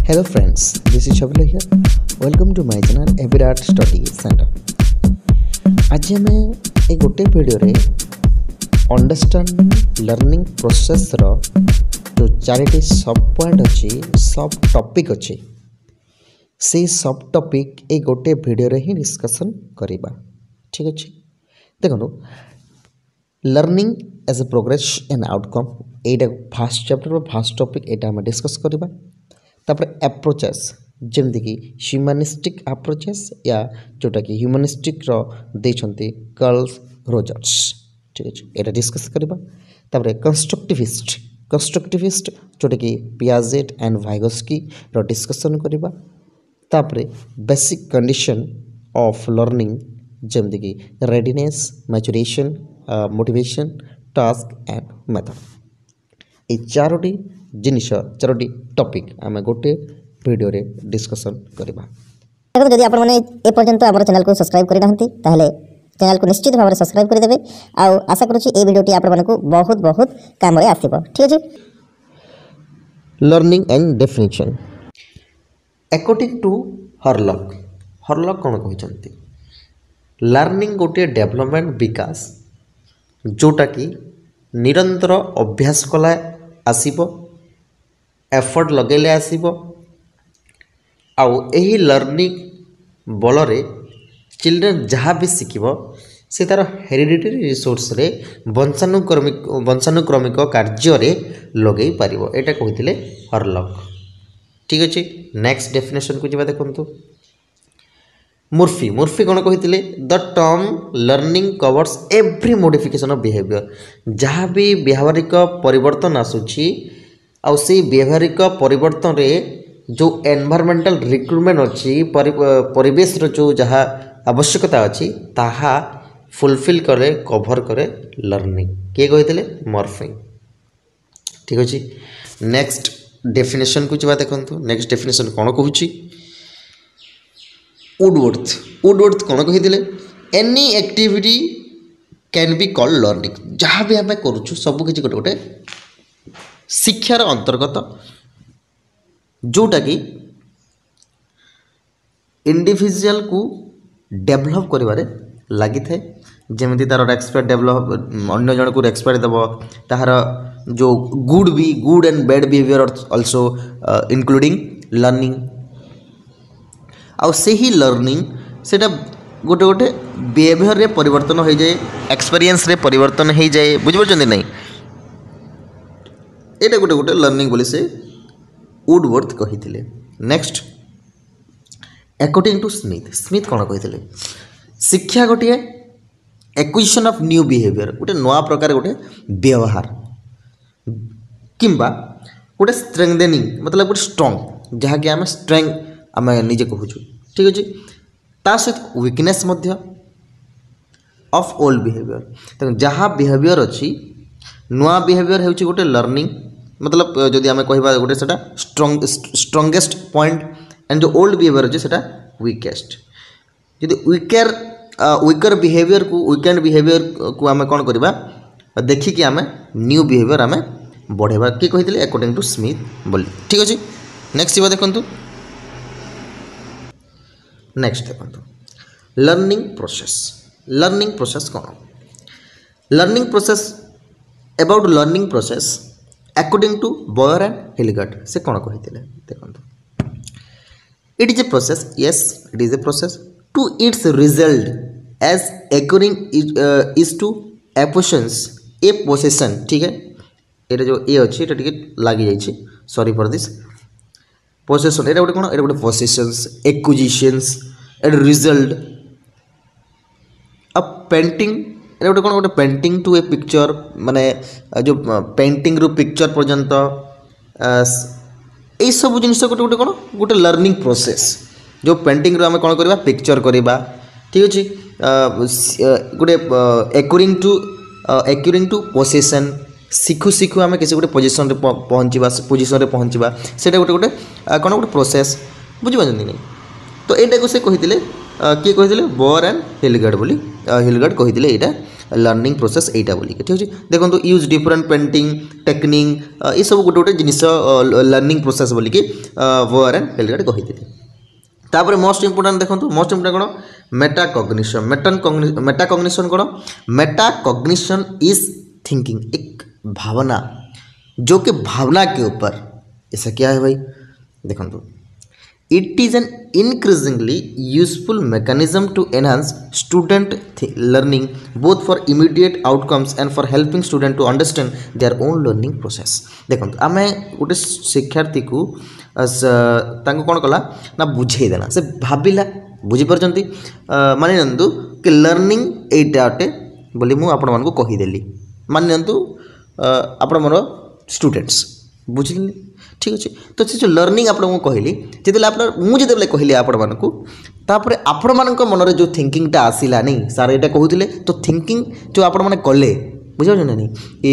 Hello friends, this is Shabila here. Welcome to my channel Evirat Study Center. आज आम ए गोटे video रे understanding learning process रो जो charity सब पॉइंट अच्छी सब टॉपिक अच्छी से सब टॉपिक ए गोटे वीडियो रे ही डिस्कशन करिबा। ठीक अच्छे देखो learning as a progress and outcome एटा फर्स्ट चैप्टर फर्स्ट टॉपिक एटा हम डिस्कस करिबा। तापर एप्रोचेस जमती कि ह्यूमनिस्टिक एप्रोचेस या जोटा कि ह्यूमनिस्टिक रो देछंती कार्ल रोजर्स। ठीक अच्छे एटा डिस्कस करिबा। तापर कंस्ट्रक्टिविस्ट जोटा कि पियाजेट एंड वाइगोस्की रो डिस्कशन करिबा। तापर बेसिक कंडीशन ऑफ लर्निंग जमती कि readiness maturation motivation task and method ये चारोटी जिनिस चारोटी टॉपिक आम गोटे वीडियो रे डिस्कशन करबा। देखो जदि आपण माने ए पर्यंत हमर चैनल को सब्सक्राइब करि नाहंती ताहले चैनल को निश्चित भाव सब्सक्राइब कर देबे आ आशा करूची ए वीडियोटी आपण मानकु बहुत बहुत काम रे आसीबो। ठीक अछि learning and definition according to Hurlock कोन कहिसंती लर्निंग गोटे डेवलपमेंट विकास जोटा कि निरंतर अभ्यास कला आसीबो एफर्ट लगेले आसीबो आउ एही लर्निंग बल रे चिल्ड्रेन जहाँ भी शिखिबो से तार हेरिडिटरी रिसोर्स रे वंशानुक्रमिक कार्य रे लगे पारिबो एटा कहिथिले हरलॉक। ठीक अछि नेक्स्ट डेफिनेशन को जिबा देखंतु मुर्फी कौन कही the term learning covers every modification of behaviour जहाँ भी व्यावहारिक परिवर्तन आसूची आउ से व्यावहारिक परिवर्तन रे जो एनवायरमेंटल रिक्रुटमेंट अच्छी परिवेश जो जहाँ आवश्यकता अच्छी ताहा फुलफिल करे कभर करे लर्निंग किए कही मर्फी। ठीक अच्छे नेक्स्ट डेफिनेशन को जा देखो नेक्स्ट डेफिनेशन कौन कहूँ वुडवर्थ कौन कही any activity can be called learning जहाँ भी आम करुचु सब किसी गोटे गोटे शिक्षार अंतर्गत जोटा कि इंडिविजुअल को डेभलप करिवारे लगी थाए जमी तार एक्सपर्ट डेभलप अन्य जन को एक्सपर्ट देव तार जो good and bad behaviour also including learning आउ से ही लर्निंग सेटा गोटे गोटे बिहेवियर रे परिवर्तन हो जाए एक्सपीरियंस रे परिवर्तन हो जाए बुझिपारछन्ती नहीं एटा गोटे गोटे लर्निंग बोली से वुडवर्थ कही। नेक्स्ट अकॉर्डिंग टू स्मिथ कौन कही शिक्षा गोटे एक्विजिशन ऑफ न्यू बिहेवियर गोटे नया प्रकार गोटे व्यवहार किंबा गोटे स्ट्रेंथनिंग मतलब गोटे स्ट्रंग जहाँकि आम स्ट्रेंथ आम निजे कहूँ। ठीक अच्छे ता सहित वीकनेस ऑफ ओल्ड बिहेवियर तो जहाँ बिहेवियर अच्छी नुआ बिहेवियर हो गोटे लर्निंग मतलब जदि आम कह गोटे से स्ट्रंगेस्ट पॉइंट एंड जो ओल्ड बिहेवियर अच्छे से वीकेस्ट जदि वीकर बिहेवियर को वीकेंड बिहेवियर को आम कौन करवा देखिकी आम न्यू बिहेवियर आम बढ़ेबा किए कही अकॉर्डिंग टू स्मिथ बोली। ठीक अच्छे नेक्स्ट जी देखो नेक्स्ट देखो लर्निंग प्रोसेस कौन learning process about learning process according to Bower and Hilgard से कौन कही देखो it is a process yes it is a process to its result as according is to एपोशंस ए पोसेसन। ठीक है ये जो ए अच्छी टे लगी जाइए सॉरी फॉर दिस पोसेसन एटा गोटे कौन एटा गोटे पोसेसन्स एक्विजिशंस एट रिजल्ट अब पेंटिंग एटा गोटे कौन गोटे पेंटिंग टू ए पिक्चर माने जो पेंटिंग रु पिक्चर पर्यंत यही सब जिन गोटे गोटे कौन गोटे लर्निंग प्रोसेस जो पेंटिंग रु आम कौन करवा पिक्चर करवा। ठीक अच्छे गोटे एक्यूरिंग टू पोसेसन शिखु आम किसी गोटे पोजिशन पहुँचवा से गोटे गोटे कौन गोटे प्रोसेस बुझिपारछन्ती नहीं तो यहाँ को से कही किए कही बॉयर एंड हिलगर्ट बोली हिलगर्ट कही यहाँ लर्निंग प्रोसेस एटा बोलिके ठीक अछि देखंतु यूज डिफरेंट पेंटिंग टेक्निक ये सब गोटे गोटे जिनिस लर्निंग प्रोसेस बोलिके बोयर एंड हेलगार्ड कहिथिले तापर मोस्ट इंपोर्टेंट देखंतु most important cone Meta cognition cone Meta cognition is thinking एक भावना जो कि भावना के ऊपर ऐसा क्या है भाई देखो it is an increasingly useful mechanism to enhance student learning both for immediate outcomes and for helping student to understand their own learning process देखो आम गोटे शिक्षार्थी को कौन कला ना बुझे देना से भाविला बुझीपार मानि नियंतु कि लर्निंग एटा अटे बोली मु आपण मानकु कहिदेली मानि नियंतु आपण मोर स्टूडेंट्स बुझिले ठीक अच्छे तो से जो लर्निंग आपको कहली जिते मुझे कहली आपण मानकु तापर आपण मान मन जो थिंकिंगटा आसला नहीं सार यहाँ कहते तो थिंकिंग जो आपण मैंने कले बुझे ना नहीं कि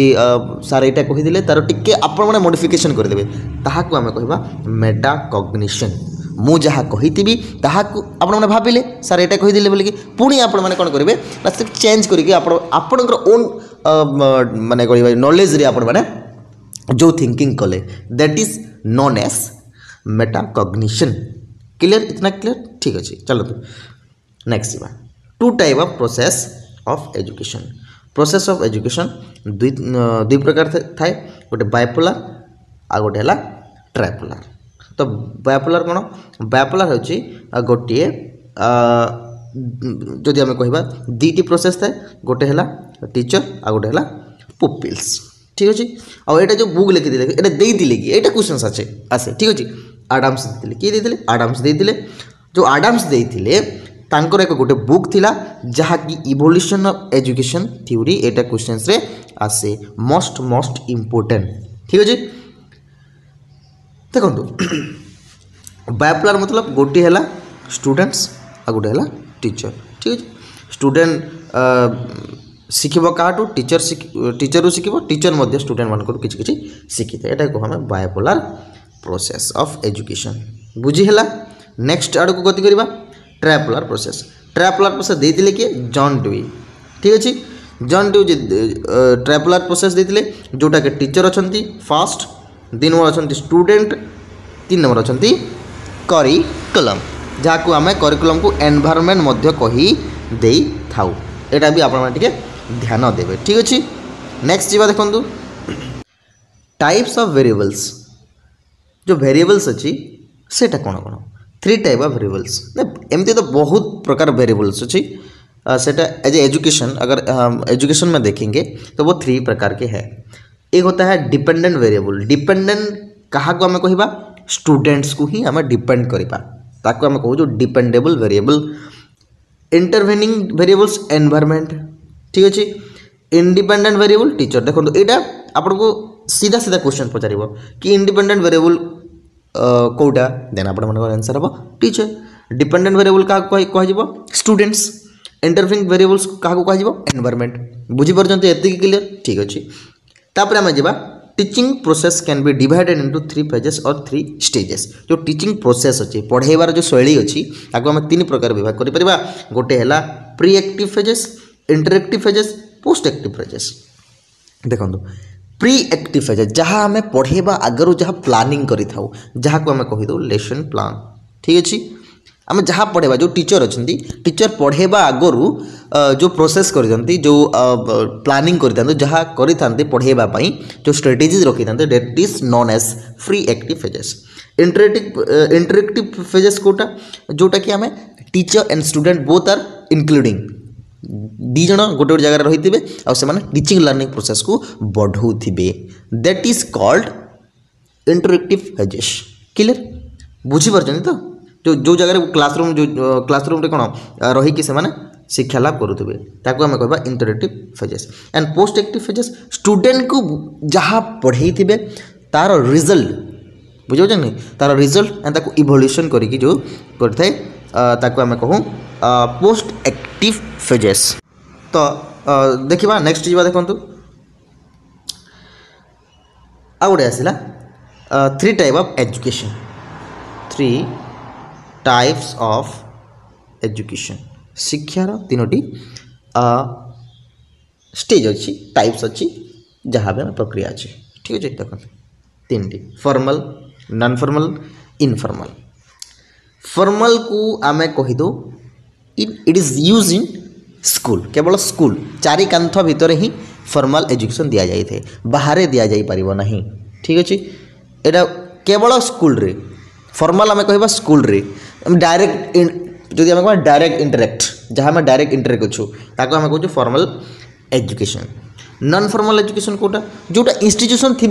सार यहाँ कहीदे तार टिके आपण मैंने मॉडिफिकेशन करदे ताहाकु आमे कहबा मेटा कॉग्निशन मु जहाँ कही आपण मैंने भाविले सार यहाँ कहीदे बोलिकी पुणी आपण मैंने कौन करेंगे चेंज करके आपणकर ओन माने कहबा नॉलेज रे आपण मैंने जो थिंकिंग कले that is known as metacognition clear इतना क्लियर ठीक अच्छे चलो तो next two type of process of education दुई प्रकार थाए गोटे बायपोलार आ गोटे है ट्राइपोलार तो बायपोलार कौन बायपोलार होची गोटे जदि आम कहवा दुईटी प्रोसेस थाए गोटे है टीचर आ गोटे है पुपिल्स ठीक अच्छे आईटा जो बुक लिखी ये देते कि यहाँ क्वेश्चन आसे ठीक अच्छे आडाम्स देते किए देते आडाम्स देते जो आडाम्स देते तांकर एक गोटे बुक थिला जहाँकि evolution of education theory Etah questions रे आसे मोस्ट इम्पोर्टेंट ठीक अच्छे देखो बायपोलार मतलब गोटे है स्टूडेंट्स आ गोटे है टीचर ठीक अच्छे स्टूडेंट शिखब क्या टीचर शिखब टीचर मध्य स्टूडेंट मान कि शिखी था यहाँ कह बायपोलार प्रोसेस ऑफ एजुकेशन बुझीला नेक्स्ट आड़ को गति करवा ट्राइपोलार प्रोसेस देते किए जॉन ड्यूई ठीक अच्छे जॉन ड्यूई ट्राइपोलार प्रोसेस देते जोटा कि टीचर अच्छा फास्ट 2 नंबर अच्छा स्टूडेंट 3 नंबर अच्छा करिकुलम जहाँ को आम करिकुलम को एनवायरनमेंट कही दे था यहाँ भी आप ध्यान देवे ठीक अच्छे नेक्स्ट जीवा देखो टाइप्स ऑफ वेरिएबल्स जो वेरिएबल्स अच्छी सेटा कौन कौन 3 टाइप ऑफ वेरिएबल्स एमती तो बहुत प्रकार वेरिएबल्स अच्छी सेटा एज एजुकेशन अगर एजुकेशन में देखेंगे तो वो 3 प्रकार के है एक होता है डिपेंडेंट वेरिएबल डिपेंडेंट कहाँ को आम कहवा स्टूडेंट्स को ही आम डिपेंड करवा ताको आम कहूँ जो dependable variable intervening variables environment ठीक अच्छे इंडिपेंडेंट वेरिएबल टीचर देखो यहाँ आपको सीधा सीधा क्वेश्चन पचार कि इंडिपेंडेंट वेरिएबल कौटा देन आप आंसर हम टीचर डिपेंडेंट वेरिएबल क्या कह स्टूडेंट्स इंटरवेनिंग वेरिएबल्स क्या कह एनवायरनमेंट बुझीपार एति क्लियर ठीक अच्छे तापर आम जा teaching process can be divided into 3 phases और 3 स्टेजेस जो टीचिंग प्रोसेस अच्छी पढ़ेबार जो शैली अच्छी ताको आम 3 प्रकार विभाग करिपरिबा गोटे है pre active phases interactive phases post active phases देखो प्री एक्टिव फेजेस जहाँ आम पढ़ेबा आगरू जहाँ प्लानिंग करि थाउ जहाँ को आम कहीदे लेसन प्लान ठीक अच्छे आम जहाँ पढ़ेबा जो टीचर अच्छा टीचर पढ़ेबा आगरू जो प्रोसेस कर जो प्लानिंग कर जहाँ करें पढ़ेबा जो स्ट्रेटेजीज रखी था that is known as preactive phases interactive phases कोटा जोटा कि आम teacher and student both are including the जन गोटे गोटे जगह रही थे टीचिंग लर्निंग प्रोसेस को बढ़ाऊे that is called interactive phases clear बुझीपार तो जो जो जगह क्लासरूम रे कौन रहीकि से शिक्षा लाभ करुवे ताको आम कहबा interactive phases and post active phases student को जहाँ पढ़े थे तार रिजल्ट बुझे नहीं तार रिजल्ट एंड ताको इवोल्यूशन करिकी जो करथे ताको आम कहूँ पोस्ट एक्टिव फेजेस तो देखा नेक्स्ट जीवा देखो आ गोटे आसला 3 type of education 3 types of education शिक्षार 3टी स्टेज अच्छी टाइप्स अच्छी जहाँ भी आम प्रक्रिया अच्छी ठीक अच्छे देखो तीन टी formal non formal informal formal को आम कहीदे it is use in school केवल स्कूल चारि कांथ भितर ही फॉर्मल एजुकेशन दि जाए बाहर दि जापर ना ठीक अच्छे यहाँ केवल स्कूल रे फॉर्मल आम कह स्कूल रे डायरेक्ट जदि आम कह डायरेक्ट इंटरेक्ट जहाँ आम डायरेक्ट इंटरेक्ट अच्छु ताको आम कहूँ formal education non formal education कोटा जोटा इंस्टीट्यूशन थी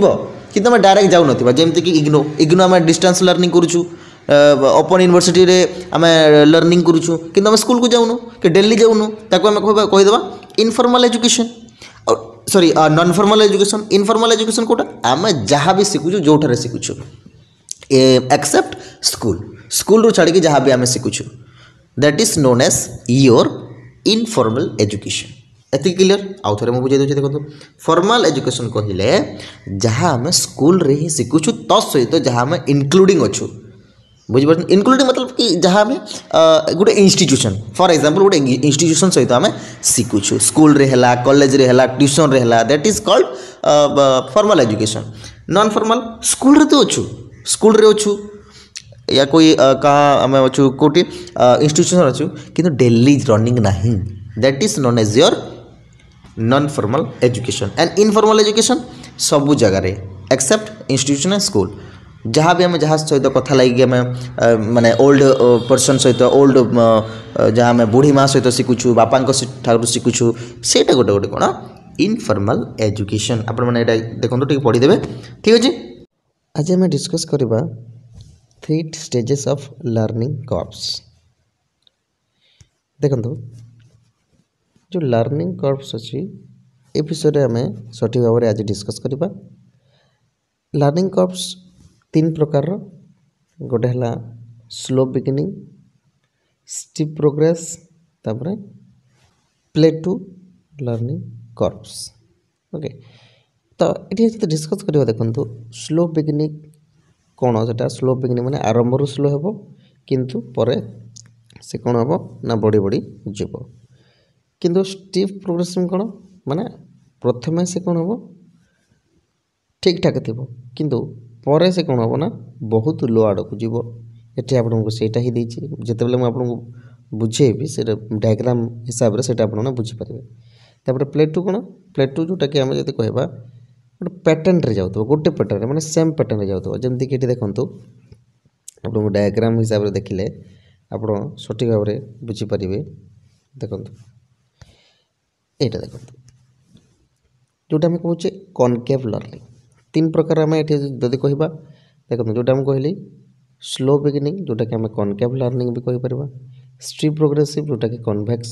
कि आम डायरेक्ट जाऊन जमती कि इग्नो इग्नो आम डिस्टेंस लर्निंग करूँ ओपन यूनिवर्सिटी रे आम लर्निंग करूँ कि आम स्कूल को जाऊनु कि डेली जाऊनु ताको आम कहीदेवा informal education sorry non formal education informal education कोटा आम जहाँ भी शिखुचु जोठारे शिखुचु एक्सेप्ट स्कूल स्कूल रू छाड़ी जहाँ भी आम शिखुचु that is known as your informal education एति क्लियर आउ थे मुझे बुझे देखो फॉर्मल एजुकेशन कहले जहाँ आम स्कूल रे ही शिखुचु सहित जहाँ आम इनक्लूडिंग अच्छु बुझिपार इनक्लूडिंग मतलब कि जहाँ आम गोटे इंस्टीट्यूशन फॉर एग्जांपल गोटे इंस्टीट्यूशन सहित आम शिखुचु स्कूल रे हला कॉलेज रे हला ट्यूशन रे हला that is called formal education non formal school रे तो अच्छु स्कूल रे अच्छु या कोई कहाँ आम अच्छु कोटी इंस्टीट्यूशन अच्छु किंतु डेली रनिंग नहीं that is known as your non formal education and informal education सबू जगार एक्सेप्ट इंस्टीट्यूशन स्कूल जहाँ भी आम जहाँ सहित कथा लगे आम माने ओल्ड पर्सन सहित ओल्ड जहाँ आम बुढ़ी माँ सहित शिखुचु बापा ठाकुर शिखुचु सेटा गोटे गोटे कौन इनफॉर्मल एजुकेशन आपण मैंने देखो ठीक पढ़ीदेवे ठीक अच्छे आज आम डिस्कस करवा 3 स्टेजेस ऑफ लर्निंग कर्व्स देखो जो लर्निंग कर्व्स अच्छी ए विषय आम सठिक भाव में आज डिस्कस करवा लर्निंग कर्व्स 3 प्रकार गोटे है स्लो बिगिनिंग स्टीप प्रोग्रेस तापर प्लेटू लर्निंग कर्व्स ओके तो ये डिस्कस करवा देखो स्लो बिगिनिंग कौन से स्लो बिगिनिंग माने आरंभ स्लो हे किंतु परे से कौन हम ना बढ़ी बढ़ी जीव किंतु स्टीप प्रोग्रेशन कौन माने प्रथमे से कौन हम ठीक ठाक थी किंतु परे से कौन हम ना बहुत लो आड़ को जीव ये आपको सेटा ही देती जिते मुझे आपको बुझेबी से डायग्राम हिसाब से आप बुझीपारे तापर प्लेटू कौन प्लेटू जोटा कि आम जब कहवा गोटे पैटर्न रे जाऊ गोटे पैटर्न माने सेम पैटर्न रे जाऊ जमती कि देखो आपको डायग्राम हिसाब से देखिले आप सठिक भाव में बुझीपारे देखो यहाँ देखो जोटा आम कहे कनकेव लर्निंग 3 प्रकार आम ये जदि कहवा देखो जोटा आम कहली स्लो बिगिनिंग जोटा कि आम कनकेव लर्निंग भी कहीपर स्ट्रीप प्रोग्रेसिव जोटा कि कन्वेक्स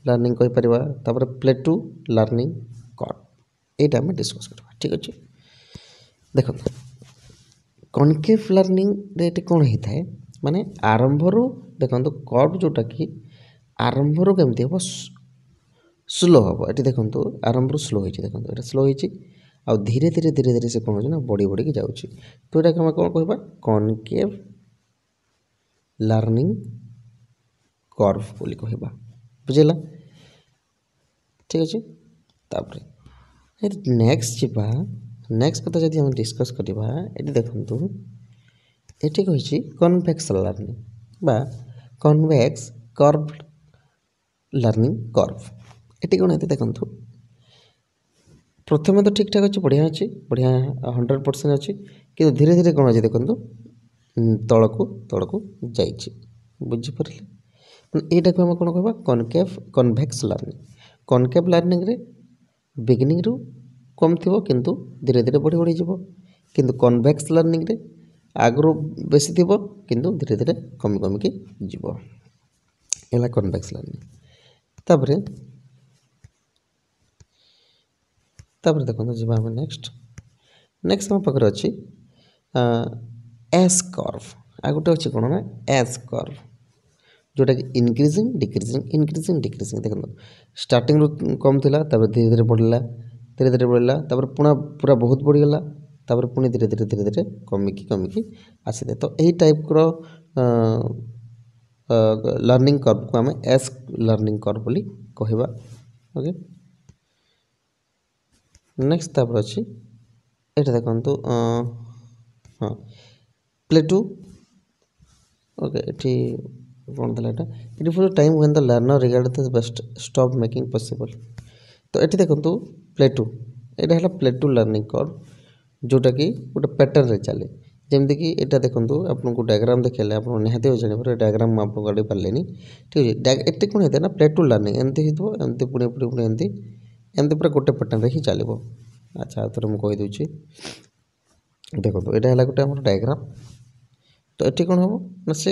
लर्निंग कहीपर तापर प्लेटू लर्निंग कर्व यहाँ आम डिस्कस करवा ठीक अच्छे देखो कनकेव लर्निंग रे कौन होता है माने आरंभ देखो कर्व जोटा कि आरंभ केमती हम स्लो हम ये देखो आरंभ स्लो हो देखो ये स्लो हो आ धीरे धीरे धीरे धीरे से कौन हो बढ़ी बढ़ी जाऊँगी तो यहाँ आम कौन कहवा कनकेव लर्निंग कर्व बोली कहवा बुझेगा ठीक अच्छे तापर नेक्स्ट जीवा नेक्स्ट कथा जब हम डिस्कस करवा ये देखो ये कही कन्वेक्स लर्निंग बा कन्वेक्स कर्व लर्निंग कर्व ये कौन है देखो प्रथम तो ठीक ठाक अच्छे बढ़िया 100% अच्छी कि धीरे धीरे कौन अच्छे देखो तलकू तलकू बुझीपारे यहाँ को आम कौन कहवा concave convex learning concave learning रे बिगिनिंग रू कम थी किंतु धीरे धीरे बढ़ी बढ़ी जीव किंतु कन्वेक्स लर्निंग रे आगु बेसी थी किंतु धीरे धीरे कमी कमिकी जीव है कन्वेक्स लर्निंग तापर तापर देखो जी आम नेक्स्ट नेक्स्ट आम पाखे अच्छी एस कर्व आ गोटे अच्छी कौन ना एस कर्व जोटा कि इनक्रिजिंग डिक्रिजिंग देखो स्टार्टिंग रू कम थिला तापर धीरे धीरे बढ़ला तापर पूरा बहुत बढ़ीगला तापर पुणी धीरे धीरे धीरे धीरे कमिकी आसी तो यही टाइप रो लर्निंग कर्व को आम एस लर्निंग कर्व बोली कहवा ओके नेक्स्ट तापर अच्छी ये देखो हाँ प्लेटू ओके ये कौन था it for time when the learner regard the best stop making possible तो ये देखो प्लेटू यहाँ है प्लेटू लर्निंग कर्व जोटा कि गोटे पैटर्न रे चले जमती कि यहाँ देखो आपको डायग्राम देखेले आप निहाती जान डायग्राम आपको गाड़ी पारे ठीक है ये कौन होता है ना प्लेटू लर्निंग एमती होमती पुणी पुणी पुणी एमती एमती पूरा गोटे पैटर्न ही चलो अच्छा थोड़ा मुझे कहीदे देखो यहाँ है गोटे आम डायग्राम तो ये कौन हम ना से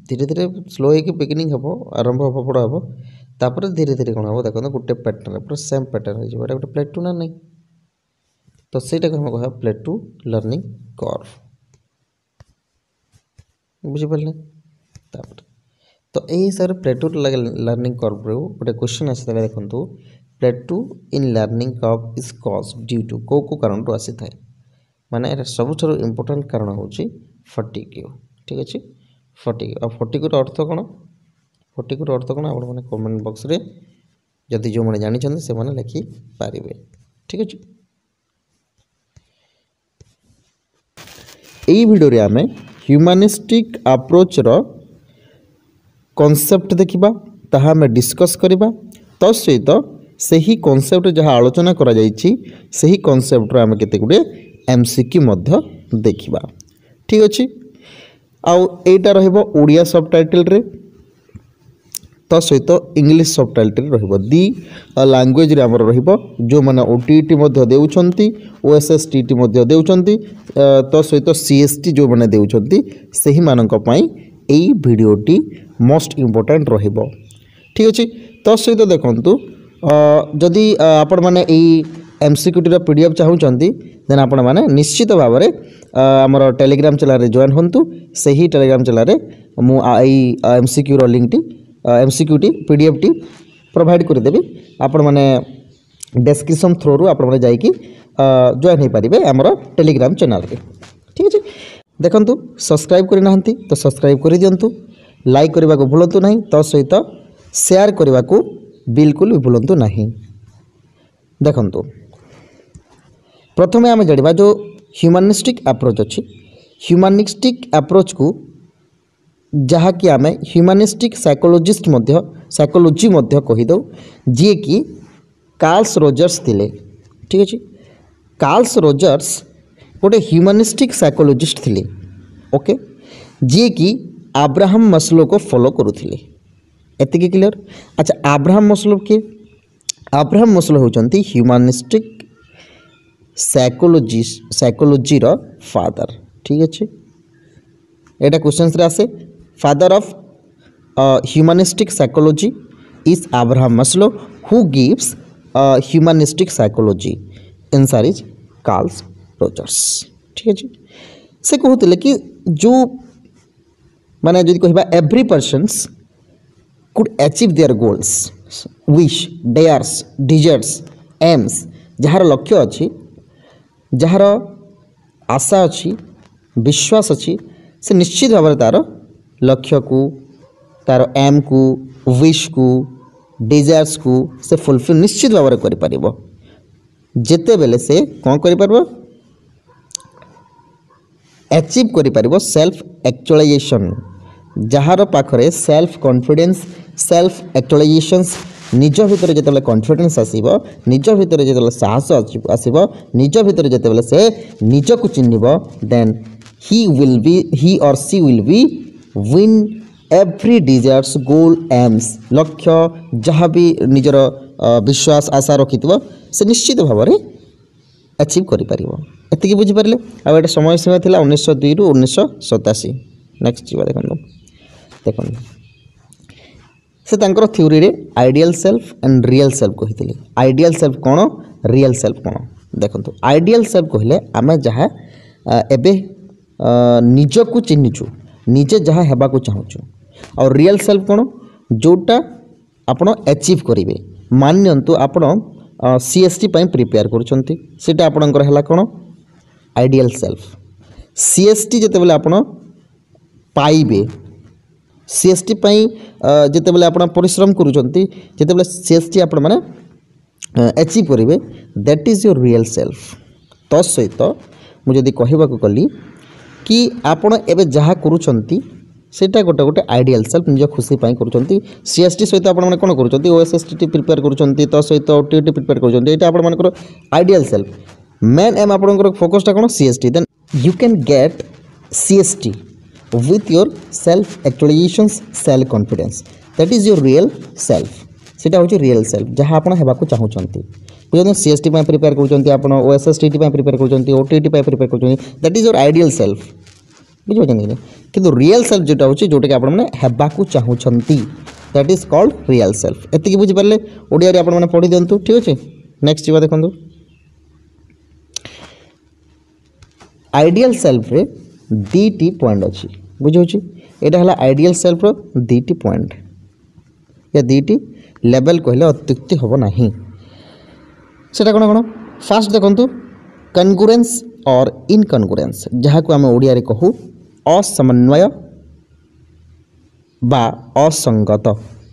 धीरे धीरे स्लो हो बिगिनिंग हम आरंभ हम बड़ा हम तापर धीरे धीरे कौन हम देखो गोटे पैटर्न पूरा सेम पैटर्न हो गोटे प्लेटू ना नहीं तो सहीटा को हम कह प्लेटू लर्निंग कर्व बुझिपारे तो यही हिसाब से प्लेटू लर्निंग कर्व रू गोटे क्वेश्चन आसी देखो plateau in learning curve is cause due to को कारण रू आसी थाए माने सबुठ इम्पोर्टाट कारण हूँ फटिग्यू ठीक अच्छे फटिग्यू आ फटिग्यूर अर्थ कौन फटिग्यूर अर्थ कौन आप कमेंट बॉक्स रे जदि जो मैंने जानी से मैंने लिखि पारे ठीक अच्छे यही भिडियो आम ह्यूमानिस्टिक अप्रोच रो कॉन्सेप्ट देखा ताहा आम डिस्कस करवा तो सहित सही कॉन्सेप्ट जहाँ आलोचना करा जायछि सही कॉन्सेप्ट आम केते गुडे एमसीक्यू मध्य देखिबा ठीक अच्छे आउ एटा रहिबो ओडिया सबटाइटल रे तो सहित इंग्लिश सबटाइटल रहिबो दी लैंग्वेज रे हमर रहिबो जो माने ओटीटी मध्य देउछंती ओएसएसटीटी मध्य देउछंती तो सहित सीएसटी जो माने देउछंती सही मानक पई एई वीडियोटी मोस्ट इम्पोर्टेंट रहिबो ठीक अच्छे तो सहित देखंतु जदि आपण माने एई एमसीक्यूटी पीडीएफ चाहूँगी देन आपण मैंने निश्चित भाव में आमर टेलीग्राम चैनल जॉइन हूँ से ही टेलीग्राम चैनल मुझे एमसीक्यू लिंक टी एमसीक्यूटी पीडीएफ टी प्रोवाइड करदेवी आपण मैंने डेस्क्रिप्शन थ्रू रू आपण मैंने जाइए जॉइन हो पारे आमर टेलीग्राम चैनल रे ठीक अच्छे देखंतु सब्सक्राइब करना तो सब्सक्राइब कर दिंतु लाइक करने को भूलु ना तो सहित शेयर करने को बिल्कुल भी भूलु ना देखंतु प्रथमे आम जाना जो ह्यूमानिस्टिक अप्रोच अच्छी ह्यूमानिस्टिक अप्रोच को जहाँ कि आम ह्यूमानिस्टिक साइकोलॉजिस्ट साइकोलॉजी कहीदे जी कि कार्ल्स रोजर्स थिले ठीक अच्छे कार्ल्स रोजर्स गोटे ह्यूमानिस्टिक साइकोलॉजिस्ट थिले ओके जी कि अब्राहम मस्लो को फॉलो करुथिले एतिकी क्लियर अच्छा अब्राहम मस्लो किए अब्राहम मस्लो होचंती ह्यूमानिस्टिक साइकोलॉजी रो फादर ठीक अच्छे एटा क्वेश्चन रे आसे father of humanistic psychology is Abraham Maslow who gives humanistic psychology answer is Carls Rogers ठीक अच्छे से कहते कि जो माने जदि कहबा every persons could achieve their goals wish dares deserts aims जार लक्ष्य अच्छी जार आशा अच्छी विश्वास अच्छी से निश्चित भाव तार लक्ष्य को तार एम को विश को डिजायर्स को से फुलफिल निश्चित भाव में जिते बेले से कौन कर अचीव कर सेल्फ एक्चुअलाइजेशन जार पाखरे सेल्फ कॉन्फिडेंस सेल्फ एक्चुअलाइजेशंस निज भितर जिते कॉन्फिडेंस आसो निज भितर जो साहस आसो निज भितर जिते से निज को चिन्ह then he or she will be win every desires goal aims लक्ष्य जहाँ भी निजर विश्वास आशा रखि से निश्चित भाव में अचीव कर बुझीपारे आ समय सीमा थी 1902 रु 1987 नेक्स्ट जी देखो से तांकर थ्योरी रे ideal self and real self कही आइडियल सेल्फ कौन रियल सेल्फ कौन देखो आइडियल सेल्फ कहले आम जहाँ एबे निज को चिन्हचु निजे जहाँ हेबा को चाहूँ और रियल सेल्फ कौन जोटा आपण अचीव करेंगे मानतु आपण सीएसटी प्रिपेयर करुँचा आपणकर है कौन आइडियल सेल्फ सीएसटी जिते आपण पाइबे सीएसटी जिते बले आप परिश्रम करुँच सीएसटी आपण मैंने achieve करेंगे that is your real self तहित मुझे कहवाक गली कि आपण एवं जहाँ करुँच सेटा गोटे गोटे आइडियल सेल्फ निज खुशी कर सीएसटी सहित आपने कौन कर ओएसएसटी प्रिपेयर कर सहित ओटीटी प्रिपेयर कर आइडियल सेल्फ मेन एम आप फोकसटा कौन CST then you can get CST with your self actualization self confidence that is your real self सेटा हूँ रियल सेल्फ जहाँ आप होगा चाहूँगी बुझे सीएसटी प्रिपेयर कर ओएसएसटी प्रिपेयर कर ओटीटी प्रिपेयर कर that is your ideal self बुझे कि रियल सेल्फ जोटा हूँ जोटा कि आपको चाहूँगी that is called real self एति बुझिपारे ओडिया आपने पढ़ी दिंतु ठीक अच्छे नेक्स्ट जी देखो आइडियल सेल्फ रे दीटी पॉइंट अच्छी बुझे यहाँ है आइडियल सेल्फ रो दीटी पॉइंट या दीटी लेवल कहले अत्युक्ति हम ना सेटा कौन कौन फास्ट देखु कनग्रुएंस और इनकनग्रुएंस जहाँ को आम ओडिया रे कहू असमन्वय बा असंगत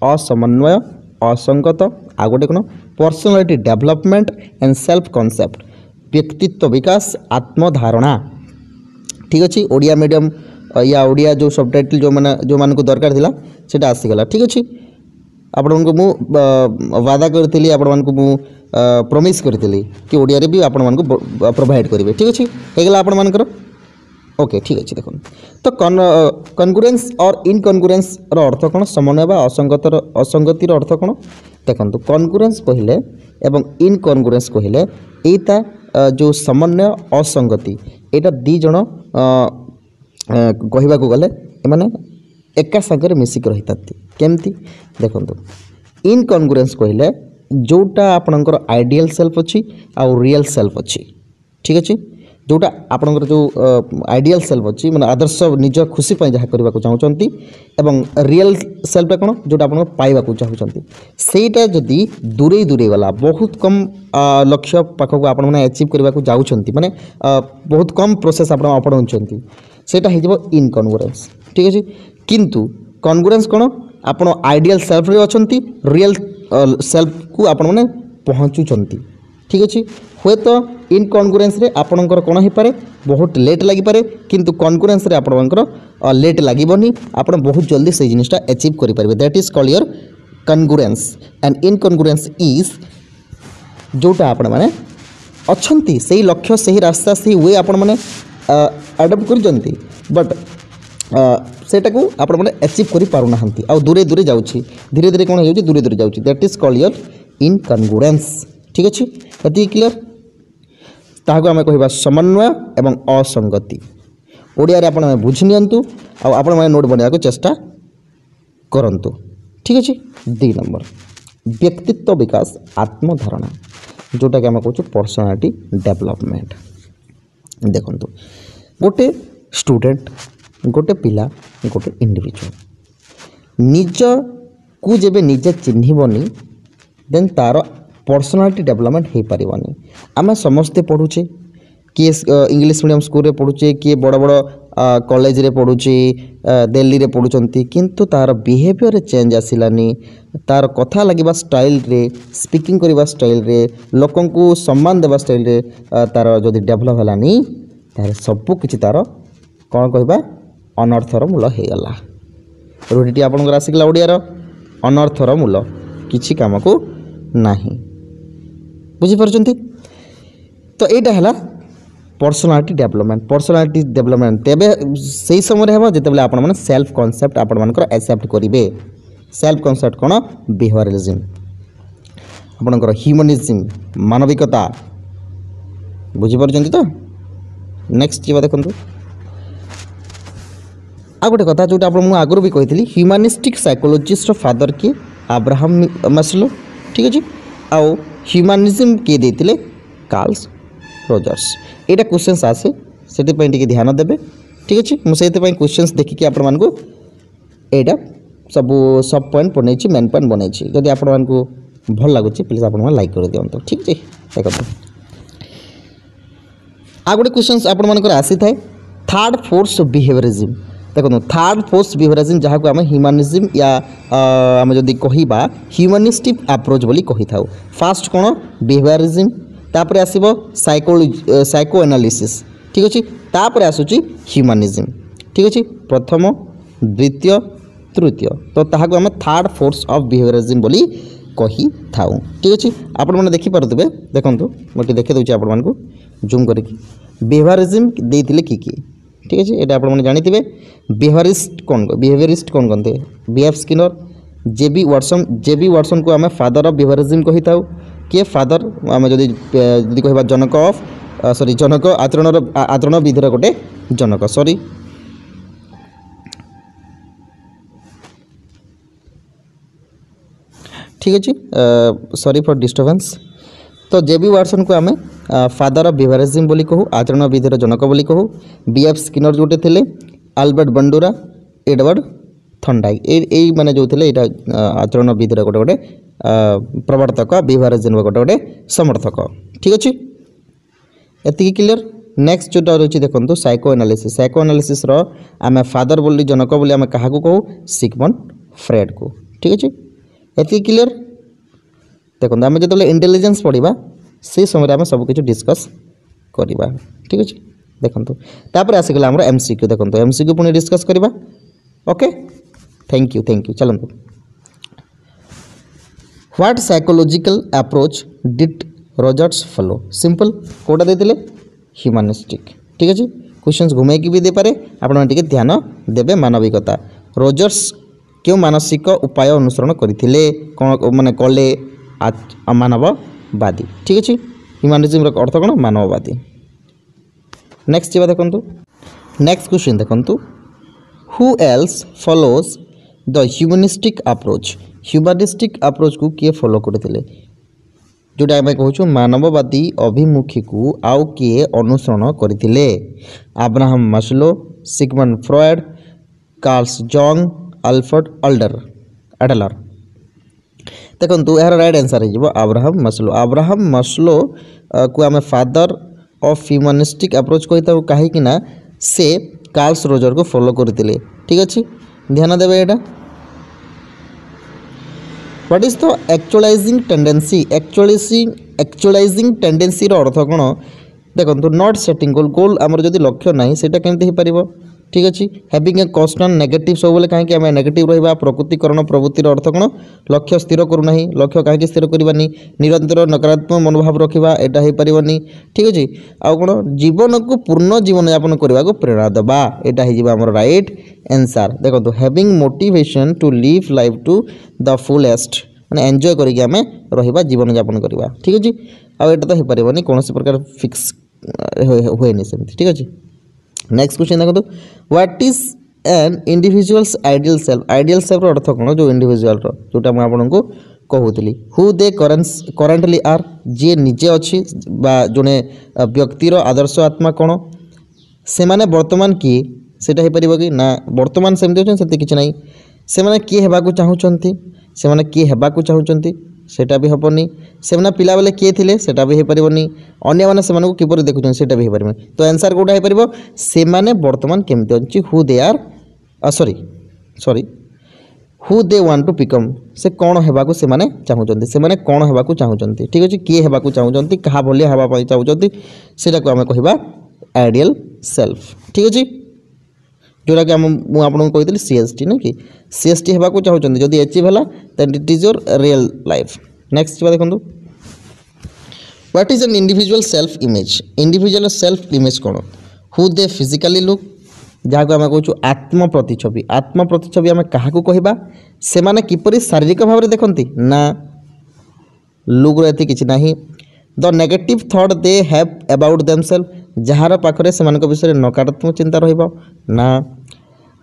असमन्वय असंगत आ गोटे कौन personality development and self concept व्यक्तित्व विकास आत्मधारणा ठीक अच्छे ओडिया मीडियम या ओडिया जो सब टाइटल जो मान को दरकार थिला सेटा आसीगला ठीक अच्छे आपण को मु वादा करथिली आपण मान को मु प्रॉमिस करथिली कि ओडिया रे भी आपण मान को प्रोवाइड करिवे ठीक अच्छे हेगला आपण मान करो ओके ठीक अच्छे देखो तो कनग्रुएंस और इनकनग्रुएंस रो अर्थ कौन समन्वय बा असंगतिर अर्थ कौन देखो कनग्रुएंस कहले एवं इनकनग्रुएंस कहले एटा जो समन्वय असंगति एटा दी जण कहवा गले माने एका सागर मिसिक रही केमती देखो इनकनग्रुएंस कहले जोटा आपणकर आइडियल सेल्फ अच्छी आउ रियल सेल्फ अच्छी ठीक अच्छे जोटा आपणकर जो आइडियल सेल्फ अच्छी माने आदर्श निज खुशी जहाँ करने को चाहते एवं रियल सेल्फटा कौन जोटा आप पाइबा चाहते सेटा जदि दूरे दूरे गला बहुत कम लक्ष्य पाखक आपण अचीव करने को जाऊँच माने बहुत कम प्रोसेस आप अपनाऊँच सेटा हो इनकनग्रुएंस ठीक अच्छे किंतु कनग्रुएंस कौन आपण आइडियल सेल्फ रे अछंती रियल सेल्फ को आपण माने पहुँचुंट ठीक अच्छे हुए तो इनकनग्रुएंस रे आपणकर कौन हो पारे बहुत लेट लगी पारे किंतु कनग्रुएंस रे आपणकर लेट लागबनी आपण बहुत जल्दी से जिनिसटा अचीव करि पारबे that is called your congruence and incongruence is जोटा आपण माने अछंती सही लक्ष्य सही रास्ता सही वे आपण माने अडॉप्ट करजंती बट सेटा को आपण माने अचीव करि पारु नाहंती आ दूरे दूरे जाउछि धीरे धीरे कोन होउछि दूरे दूरे जाउछि दैट इज कॉल्ड योर इनकनग्रुएंस ठीक अच्छे ये क्लियर ताको आम कह समन्वय एवं असंगति ओडिया रे आपण बुझी नियंतु आ आपण माने नोट बनेगा को चेष्टा करंतु ठीक अच्छे 2 नंबर व्यक्तित्व विकास आत्मधारणा जोटा कि आम कहूँ पर्सनालिटी डेवलपमेंट देखो गोटे स्टूडेंट गोटे पिला गोटे इंडिविजुअल निज को जेबे निजे चिन्हबनी देन तार पर्सनालिटी डेवलपमेंट हो पारनी आम समस्ते पढ़ुचे किए इंग्लिश मीडियम स्कूल रे पढ़ुचे किए बड़ बड़ कॉलेज रे पढ़ुचे दिल्ली रे पढ़ुचंती किंतु तार बिहेवियर चेंज आसिलानी तार कथा लगे स्टाइल रे स्पीकिंग करवा स्टाइल रे लोकों को सम्मान देवा स्टाइल रे तार जदि डेभलप हलानी तार सब किछि तार कौन कहबा अनर्थर मूल हो गला रूढ़ी आपनकर आसिकला ओडियार अनर्थर मूल किछि काम को नाही बुझीपार्चंती तो यहाँ है पर्सनालिटी डेवलपमेंट तेबे सही समय हम जिते आपण मैंने सेल्फ कॉन्सेप्ट आपण मानकर एक्सेप्ट करेंगे सेल्फ कॉन्सेप्ट कौन बिहेवियरिज्म आपणकर ह्यूमनिज्म मानविकता बुझीपार्चंती तो नेक्स्ट जी देखो आ गोटे कथा जोटा मुझे आगुरी भी कही ह्यूमानिस्टिक साइकोलोजिस्ट फादर किए अब्राहम मास्लो ठीक अच्छे आउ ह्यूमानिज्म किए देते कार्ल रोजर्स यहाँ क्वेश्चंस आसे से ध्यान देवे ठीक अच्छे मुझे क्वेश्चंस देखिए आपण मानक यहाँ सब पॉइंट बनई मेन पॉइंट बनई जदि आपण मानक भल लगुच प्लीज आप लाइक कर दिखाँ ठीक है देखो आ गोटे क्वेश्चंस आपण मानकर आसी थाए थर्ड फोर्स बिहेवियरिज्म देखो थर्ड फोर्थ बिहेवियरिज्म जहाँ को आम ह्यूमानिज्म या आम जदि कहवा ह्यूमानिस्टिक अप्रोच बोली कही था। फास्ट कौन बिहेवियरिज्म तापर आसब साइको एनालिसिस ठीक अच्छे तापर आसूची ह्यूमानिज्म ठीक अच्छे प्रथम द्वितीय तृतीय तो ताहाको आम थर्ड फोर्स ऑफ बिहेवियरिज्म बोली कही था ठीक अच्छे आपण मैंने देखिपे देखो गोटे देखे दूसरे आपण मानक जूम करके बिहेवियरिज्म देते किए ठीक अच्छे ये आपने जानते बिहेवियरिस्ट कौन कहते B.F. Skinner J.B. वाटसन को आम फादर ऑफ बिहेवियरिज्म कही था किए फादर आम जदि कह जनक ऑफ सॉरी जनक आचरण विधिर गोटे जनक सॉरी ठीक अच्छे सॉरी फॉर डिस्टर्बेंस तो J.B. वाटसन को आम फादर ऑफ बिहेवियरिज्म बोली कहू आचरण विधिर जनक बोली कहू B.F. स्किनर जोटे थे आल्बर्ट बंडुरा एडवर्ड थर्नडाइक यही मैंने जो थे यहाँ आचरण विधिर गोटे गोटे प्रवर्तक बिहेवियरिज्म गोटे गोटे समर्थक ठीक अच्छे एति क्लियर। नेक्स्ट जोटा रही देखो साइको एनालिसिस आम फादर बोली जनक बोली आम क्या कहू सिगमंड फ्रेड को ठीक अच्छे एति क्लियर। देखो आम जो इंटेलिजेंस पढ़ा से समय आम सबकि डिस्कस करवा ठीक अच्छे देखो तापर आसीगला आम MCQ देखो MCQ पुणी डिस्कस करवा ओके थैंक यू चलते what psychological approach did Rogers follow simple कोटा देते ह्यूमानिस्टिक ठीक अच्छे क्वेश्चंस घुमाई भी दे पारे आपण ध्यान देवे मानविकता रॉजर्स क्यों मानसिक उपाय अनुसरण करते कौन माने कले मानववादी ठीक अच्छे ह्यूमानिज्म अर्थ कौन मानववादी। नेक्स्ट जी देखो नेक्स्ट क्वेश्चन देखो who else follows the humanistic approach को किए फॉलो करते जोटा आम कहूँ मानववादी अभिमुखी को आउ किए अनुसरण करते Abraham Maslow Sigmund Freud Karl जंग अल्फ्रेड एडलर देखो यार राइट आंसर हो अब्राहम मास्लो को आम फादर ऑफ ह्यूमानिस्टिक अप्रोच कही था कहीं से कार्ल रोजर को फॉलो करते ठीक अच्छे ध्यान देवे यहाँ व्हाट इज द एक्चुअलाइजिंग टेंडेंसी अर्थ कौन देखो नॉट सेटिंग गोल आमर जदि लक्ष्य ना सेटा केमती हो पार ठीक अच्छे हैविंग ए कन्स्टांट नेगेटिव सब बेले कहीं आम नेगेटिव रहा प्रकृतिकरण प्रवृत्तिर अर्थ कौन लक्ष्य स्थिर करूना लक्ष्य कहीं स्थिर करवानी निरंतर नकारात्मक मनोभाव रखा यहाँ हो पारनी ठीक अच्छे आउ कौन जीवन को पूर्ण जीवन यापन करने को प्रेरणा देवा यहाँ होमर राइट आंसर देखो having motivation to live life to the fullest मैंने एंजॉय करके आम रहा जीवन यापन करवा ठीक अच्छे आउ यहाँ तो हो पारनी कौन प्रकार फिक्स हुए सेमती ठीक अच्छे। नेक्स्ट क्वेश्चन देखो what is an individual's ideal self अर्थ कौन जो इंडिविजुअल जोटा मुझे आपको कहूली who they currently R G निजे अच्छी जड़े व्यक्तिर आदर्श आत्मा कौन से माने वर्तमान किए सेटा हो पार कि ना वर्तमान सेमती अच्छे किसी ना से किए हेबाकू चाहूँगी से किए हेबाकू चाहूँगी सेटा भी हेनी से पिला बेले किए थे सेटा भी हो पारनी अन्य मैंने से किपर देखुं सेटा भी हो पार तो आंसर कौटा हो पार से वर्तमान केमती अच्छी who they are sorry who they want to become से कौन होगाकू से चाहूँगी से कौन होगाकू चाहूँगी ठीक अच्छे किए होगाकू चाहूँगी क्या भाया हाँवाई चाहूँगी सेटा को आम कह आइडियल सेल्फ ठीक अच्छे जोटा कि मुझे कही CST ना कि CST होगाकू चाहूँगी जदि अचीव है then it is your real life. Next देखो what is an individual self image कौन हु दे फिजिकली लुक जहाँ को आम कहूँ आत्म प्रतिच्छवि आम क्या कहवा से किपरि शारीरिक भाव में देखती ना लुक रे किसी ना the negative thought they have about themselves जार पाखरे से विषय नकारात्मक चिंता रहा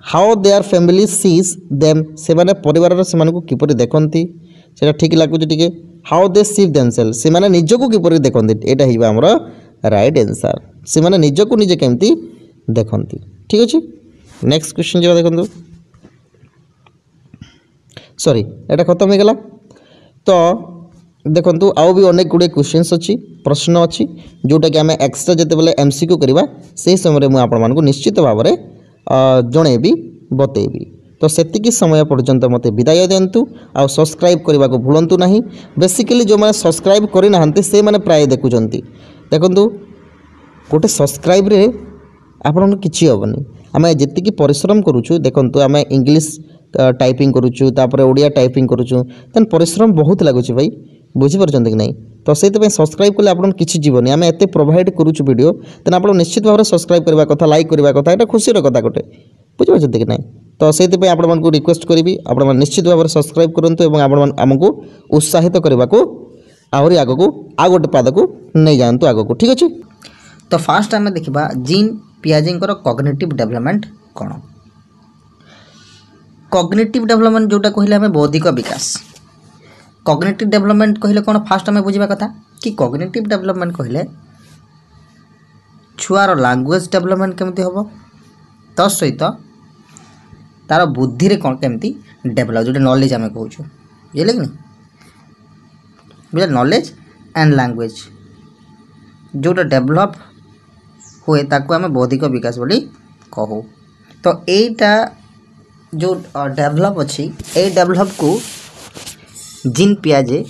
how their family sees them से परिवार से किपरि देखती से ठीक लगुच टे हाउ दे सीव देमसेल्फ से निजक किपरि देखती यहाँ आमर राइट आंसर से निजक निजे केमती देखती ठीक अच्छे। नेक्स्ट क्वेश्चन जो देखो सॉरी एटा खत्म हो गला तो देखो आउ भी अनेक गुड़े क्वेश्चंस अच्छी प्रश्न अच्छी जोटा कि आम एक्स्ट्रा जिते बेले MCQ करवा से समय मुझे आपको निश्चित भाव में जणेबी बतेबी। तो सेतिकी समय पर्यंत मते विदाय दिंतु आ सब्सक्राइब करने को भूलु ना। बेसिकली जो मैंने सब्सक्राइब करना से मैंने प्राय देखुं देखु गोटे सब्सक्राइब रे आपन किसी हेनी आम जी परिश्रम करुचु देखु आम इंग्लीश टाइपिंग करुचु तापर ओडिया टाइपिंग करुचु तेन परिश्रम बहुत लगुच भाई बुझीपार कि नहीं। तो से सब्सक्राइब कले आप किसी जीवन आम एत प्रोवाइड करुचु वीडियो तेन आप निश्चित भाव में सब्सक्राइब करने कथा लाइक करने कथा यहाँ खुशी कथा गोटे बुझीपार कि नहीं। तो से आपको रिक्वेस्ट करी आप निश्चित भाव में सब्सक्राइब करूँ आमको उत्साहित करने को आहरी आग को आ गोटे पाद को नहीं जातु आग को ठीक अच्छे। तो फास्ट आम देखा जीन पियाजी कॉग्निटिव डेवलपमेंट कौन। कॉग्निटिव डेवलपमेंट जोटा कहले आम बौद्धिक विकास। कॉग्निटिव डेवलपमेंट कहले कौन फास्ट आम बुझा कथा कि कॉग्निटिव डेवलपमेंट कहले छुआर लैंग्वेज डेवलपमेंट केमती हम तत् सहित तार बुद्धि रे कौन केमती डेवलप जो नॉलेज आम कहूँ बुझे कि नहीं बुझे नॉलेज एंड लैंग्वेज जोटा डेवलप हुए ताको आम बौद्धिक विकास बोली कहू। तो यहीटा जो डेवलप अच्छी ए डेवलप को जीन पियाजे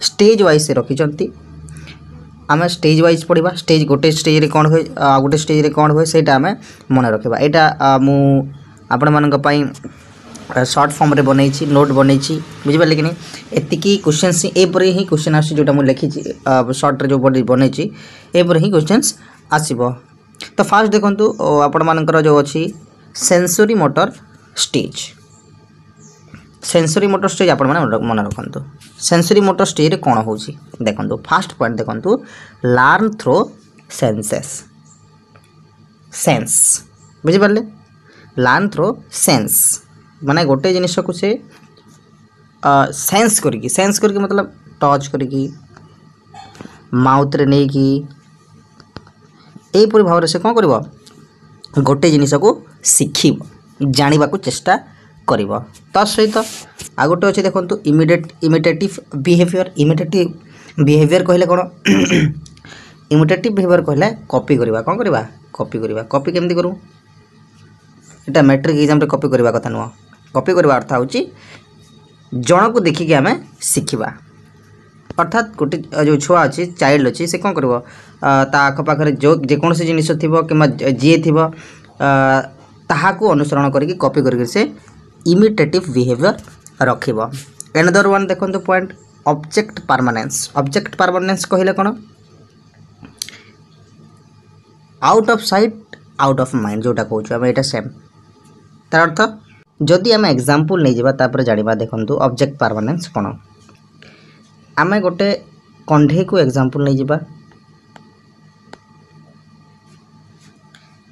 स्टेज वाइज से रखिंट आम स्टेज वाइज पढ़ा स्टेज गोटे स्टेज रे कौन हुए गोटे स्टेज रे कौन हुए सेटा आम मन रखा यहाँ मु आपण मान शॉर्ट फॉर्म रे बनई नोट बनई बुझिपारे कि नहीं एतिकी क्वेश्चंस एपर ही क्वेश्चन आस जोटा मुझे लिखी शॉर्ट रे जो बनई एपर ही क्वेश्चंस आसब। तो फास्ट देखु आपण मानकर जो अच्छी sensory motor stage sensory motor stage आपण मन रखु सेंसरी मोटर स्टेज रे कौन हो देखो फास्ट पॉइंट देखु लर्न थ्रो सेंसेस सेंस बुझिपारे लर्न थ्रो सेंस माने गोटे जिनिस को से सेंस करके मतलब टच करके माउथ रे नहीं कि एपरी भाव से कौन कर गोटे जिनिस को शिखब जाना को चेष्टा कर सहित आ गोटे अच्छे देखो इमिटेटिव बिहेवियर कहले कौन इमिटेटिव बिहेवियर कहले कॉपी करवा कौन करवा कॉपी केमती करूँ यहाँ मैट्रिक एग्जाम कॉपी करवा कथा नुह कॉपी करवा अर्थ हूँ जन को देखिकी आम शिखा अर्थात गोटे जो छुआ अच्छी चाइल्ड अच्छी से कौन कर आखपाखे जो जेकोसी जिनिस थी कि जी थी ताहाकू अनुसरण करके कॉपी करके से इमिटेटिव बिहेवियर रखिब। एनदर वन देखो पॉइंट ऑब्जेक्ट परमानेंस कहले कौन out of sight out of mind जोटा कहूँ आम यहाँ सेम तार अर्थ जदि आम एग्जांपल नहीं जावा तापर जानिबा देखंतु ऑब्जेक्ट परमानेंस कौन आम गोटे कंढे को एग्जांपल नहीं जावा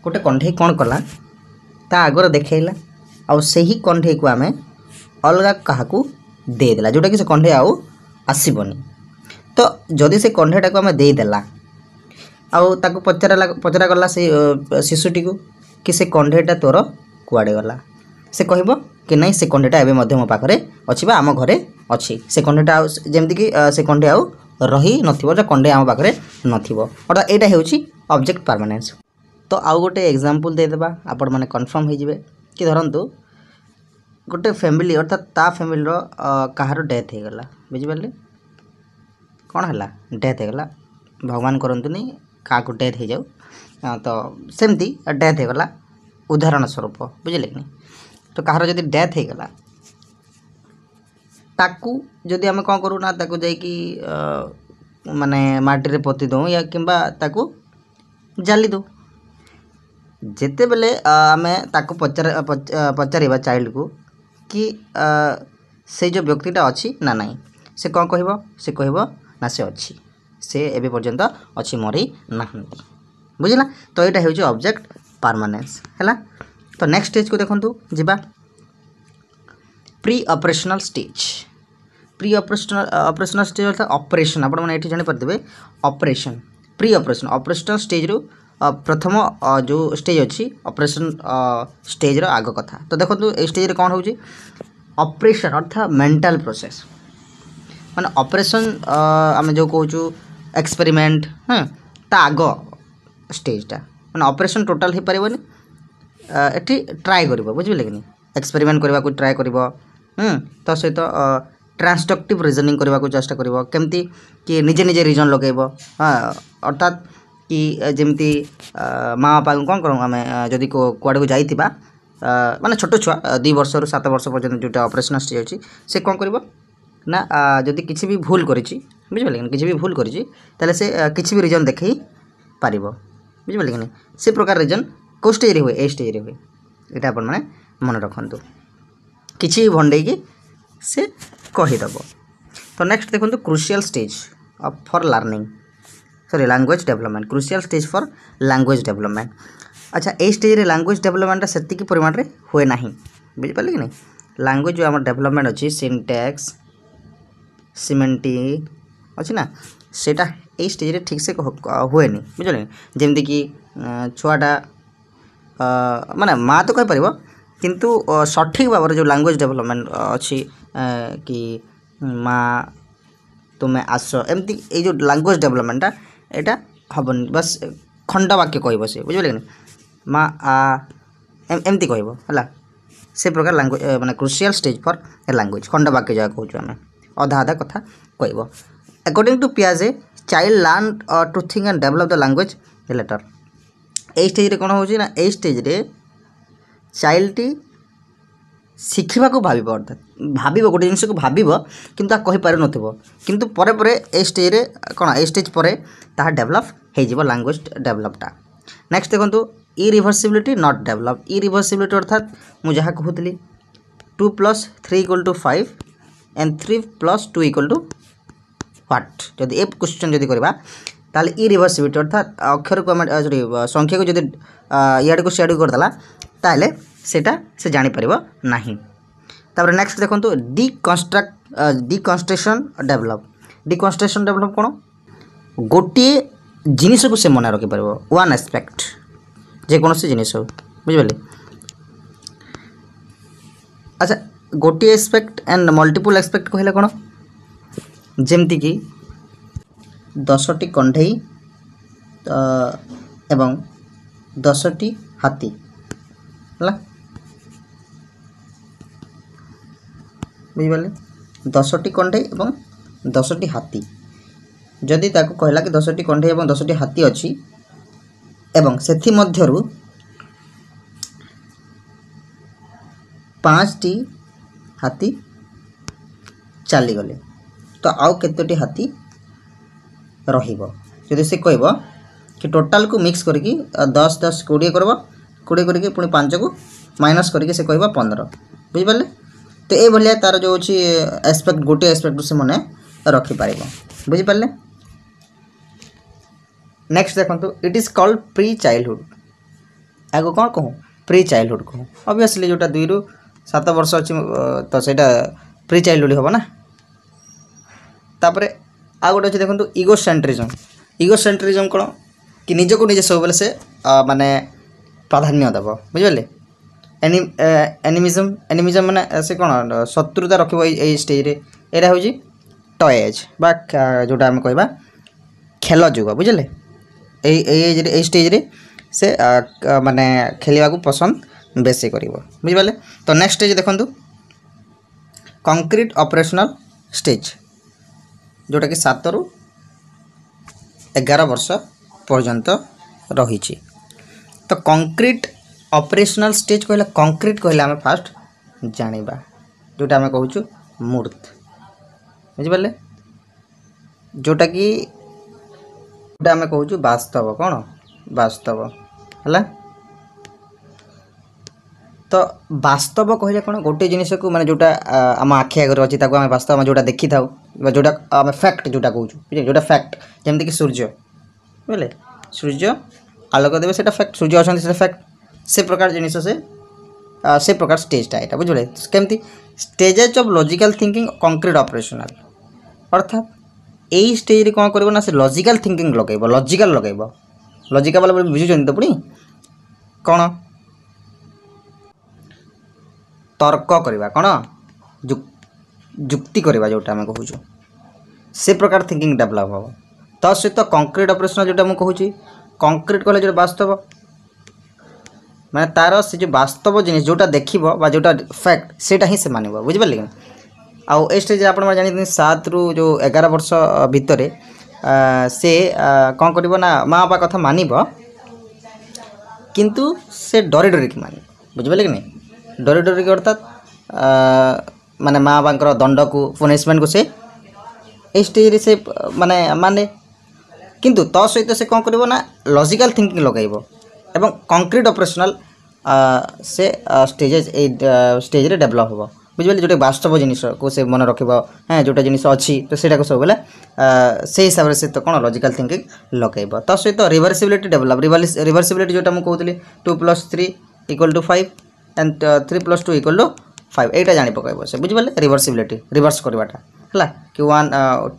गोटे कंढे कौन कला ता आगर देखैला आ सही कंढे को आम अलग क्या देदेला जोटा कि से कंढे आउ आसबनी। तो जदि से कंढेटा को आम देदेला आउ ताको पचरा गला से शिशुटी को कि से कंढेटा तोर कुआड़े गला से कहब कि नहीं से कंढेटा एवं मो पाखे अच्छी आम घरे अच्छी से कंढेटा जमती कि से कंढे आउ रही न कंढे आम पाखे नथिबो अर्थात यहाँ हूँ ऑब्जेक्ट परमानेंस। तो आउ गोटे एग्जांपल देदेबा आपण माने कन्फर्म हो जिवे कि धरंतु गोटे फैमिली अर्थात ता फैमिली कहार डेथ हो गला बुझिपारे कौन है डेथ हो गला भगवान करंतुनी क्या डेथ हो जाऊ तो सेमती डेथ हो गला उदाहरण स्वरूप बुझे कि नहीं। तो कहार जदि डेथ हो गला ताकू जदि आम कौन करूँ ना ताकू जाइकी माने माटी रे पोती दो या किंबा ताकू जाली दो जेते बेले आमे ताकू पचारिबा चाइल्ड को कि से जो व्यक्तिटा अच्छी ना नहीं से कौन कहब से कहब ना से अच्छी से एबे पर्यंत अच्छी मरी ना बुझला। तो यहाँ हूँ ऑब्जेक्ट परमानेंस है। तो नेक्स्ट स्टेज को देखु जीवा प्री ऑपरेशनल स्टेज अर्थात ऑपरेशन आपण मैंने ये जानीपारे ऑपरेशन प्री ऑपरेशनल स्टेज रू प्रथम जो स्टेज अच्छी ऑपरेशन स्टेज रो आग कथा। तो देखो ये स्टेज रे कौन हो ऑपरेशन अर्थात मेंटल प्रोसेस माने ऑपरेशन आम जो कहूँ एक्सपेरिमेंट हाँ ता आग स्टेजटा माने ऑपरेशन टोटाल हो पारे एठी ट्राए करिवो बुझिले कि एक्सपेरिमेंट करबा को ट्राए करिवो तो सहित ट्रांसडक्टिव रीजनिंग करबा को चेष्टा करिवो केमती कि निजे निजे रीजन लगेबो हां अर्थात कि जेमती माँ बापा कौन करूँ आम जदि कुआड़े को जाइथिबा माने छोट छुआ 2 वर्ष रु 7 वर्ष पर्यंत जोटा ऑपरेशनल स्टेज अछि से कौन करिवो ना जदि किछि भी भूल करिछि बुझिले कि किछि भी भूल करिछि ताले से किछि भी रीजन देखै पारिबो बुझिले कि से प्रकार रीजन को स्टेज रे हुए ए स्टेज रे हुए एटा अपन माने मन रखंतु किछि भंडे की से कहीदेव तो नेक्स्ट देखो crucial stage for learning sorry language development crucial stage for language development अच्छा ए स्टेज रे लैंग्वेज डेवलपमेंट सेतिकी परिमाण रे हुए नाही बुझि पाले कि नहीं लैंग्वेज जो हमर डेवलपमेंट अछि सिंटैक्स सिमेंटिक अछि ना सेटा ए स्टेज रे ठीक से हुए नहीं बुझले जेमति कि छुआटा माने मा तो कह परिबो किंतु सठिक भाव जो लैंग्वेज डेवलपमेंट अच्छी कि माँ तुम्हें आस एमती ये जो लैंग्वेज डेवलपमेंटा एटा हेन बस खंड वाक्य कह से बुझे माँ आ एमती कह से प्रकार लैंग्वेज माने crucial stage for a language खंड वाक्य जहाँ कहूँ आम अधा अधा कथा कह अकॉर्डिंग टू पियाजे child learn to think and develop the language later a stage रे कौन हो ए स्टेज रे चाइल्ड शिखा को भाव अर्थात भाव गोटे जिनस को भाव कि कही पार नतु परे परे ए स्टेज रे कौन ए स्टेज पर डेभलप हो लैंग्वेज डेभलपटा नेक्स्ट देखो इरिभर्सिबिलिटी नॉट डेभलप इरिभर्सिबिलिटी अर्थात मुझे जहाँ कहूली 2 + 3 = 5 एंड 3 + 2 = व्हाट जदि ए क्वेश्चन जदि करबा ताले इरिभर्सिबिलिटी अर्थात अक्षर को सॉरी संख्या को जदि इयाड को सियाड करदेला ताले सेटा से जानी परिबो नाही तापर नेक्स्ट देखंतु डिकन्स्ट्रक्शन डेवलप कोन गोटे जिनिस को से मने रखि परिबो वन एस्पेक्ट जे कोन से जिनिस हो बुझिबले अच्छा गोटे एस्पेक्ट एंड मल्टीपल एस्पेक्ट कहले कोन जेमति कि 10टी कंढई एवं 10टी हाथी हला बुझिपारे 10टी कंढई एवं 10टी हाथी जदि ताको कहला कि 10टी कंढई एवं 10टी हाथी अछि एवं सेथि मध्यरु 5टी हाथी चली गले तो आउ केतोटी हाथी रहिबो जदि से कहबो कि टोटल को मिक्स करके 10 10 20 करबो 20 करके पुणी 5 को माइनस करके से कहबो 15 बुझिपारे तो ये भाया तार जो अच्छी एस्पेक्ट गोटे एस्पेक्ट से मने रखि पारिबो बुझिपारे नेक्स्ट देखो it is called pre childhood आगो कौन कहूँ प्री चाइल्डहुड कहूँ ऑब्वियसली जोटा 2 ରୁ 7 वर्ष अच्छी तो सेटा प्री चाइल्डहुड हम ना तापरे आ गोटे अच्छे देखो इगोसेंट्रिज्म कौन कि निजको निजे सब बेले से माने प्राधान्य देव बुझे एनिमिज्म माने से कौन शत्रुता रखिबो ए स्टेज रे एरा होजी टॉयज बा जोटा हम कहबा खेल जुग बुझले ए स्टेज रे से माने खेलिबा को पसंद बेसी करिवो बुझिबाले तो नेक्स्ट स्टेज देखंतु कंक्रीट ऑपरेशनल स्टेज जोटा कि 7 ରୁ 11 वर्ष पर्यंत रही तो कंक्रीट ऑपरेशनल स्टेज कहला कंक्रीट कहला हमें फास्ट जानिबा जोटा हमें कहूँ मूर्त बुझिपारे जोटा कि जोटा हमें कहूँ वास्तव कौन वास्तव है तो वास्तव कहले कौन गोटे जिनिस को माने जोटा आम आखि आगे अच्छी आम वास्तव जोटा देखी था जोटा आम फैक्ट जोटा कहूँ जोटा फैक्ट जमती कि सूर्य बुझे सूर्य आलोक देवे से फैक्ट सूर्य अच्छा से फैक्ट से प्रकार जिनिस से प्रकार स्टेजटा यहाँ बुझे केमती stages of logical thinking concrete operational अर्थात यही स्टेज रे कौन कर से लॉजिकल थिंकिंग लगेब लॉजिकल वाला बुझुन तो पुणी कौन तर्क करवा कौन जुक्ति करवा जोटा आम कहूँ से प्रकार थिंकिंग डेवलप हम सहित कंक्रीट ऑपरेशनल जोटा मुझे कहूँ कंक्रीट कहले जो वास्तव ମାନେ ତାର ସେ ଯେଉଁ ବାସ୍ତବ ଜିନିଷ ଯେଉଁଟା ଦେଖିବ ବା ଯେଉଁଟା ଫ୍ୟାକ୍ଟ ସେଇଟା ହିଁ ସେ ମାନିବ ବୁଝିପାରିଲେ କି ଆଉ ଏ ଷ୍ଟେଜ୍ରେ ଆପଣମାନେ ଜାଣିଛନ୍ତି 7ରୁ ଯେଉଁ 11 ବର୍ଷ ଭିତରେ ସେ କ'ଣ କରିବ ନା ମା ବାପା କଥା ମାନିବ କିନ୍ତୁ ସେ ଡରି ଡରିକି ମାନିବ ବୁଝିପାରିଲେ କି ନାହିଁ ଡରି ଡରିକି ଅର୍ଥାତ୍ ମାନେ ମା ବାପାଙ୍କର ଦଣ୍ଡକୁ ପନିସମେଣ୍ଟକୁ ସେ এই স্টেজে সে মানে কিন্তু তা সহিত সে কম করব না লজিকাল থিঙ্কিং লগাইব এবং কংক্রিট অপরেশনাল সে স্টেজে ডেভেলপ হব বুঝিপারে যেটা বাস্তব জিনিসকে সে মনে রাখব হ্যাঁ যেটা জিনিস অছি তো সেটা সবুলে সেই হিসাবে সে তো কোণ লজিকাল থিঙ্কিং লগাইব তা সহিত রিভর্সিবিলিটি ডেভেলপ রিভর্সিবিলিটি যেটা মু কହୁଥିଲି 2 + 3 = 5 एंड 3 + 2 = 5 এইটা জানি পকাইব সে বুঝিপারে রিভর্সিবিলিটি রিভর্স করিবাটা है कि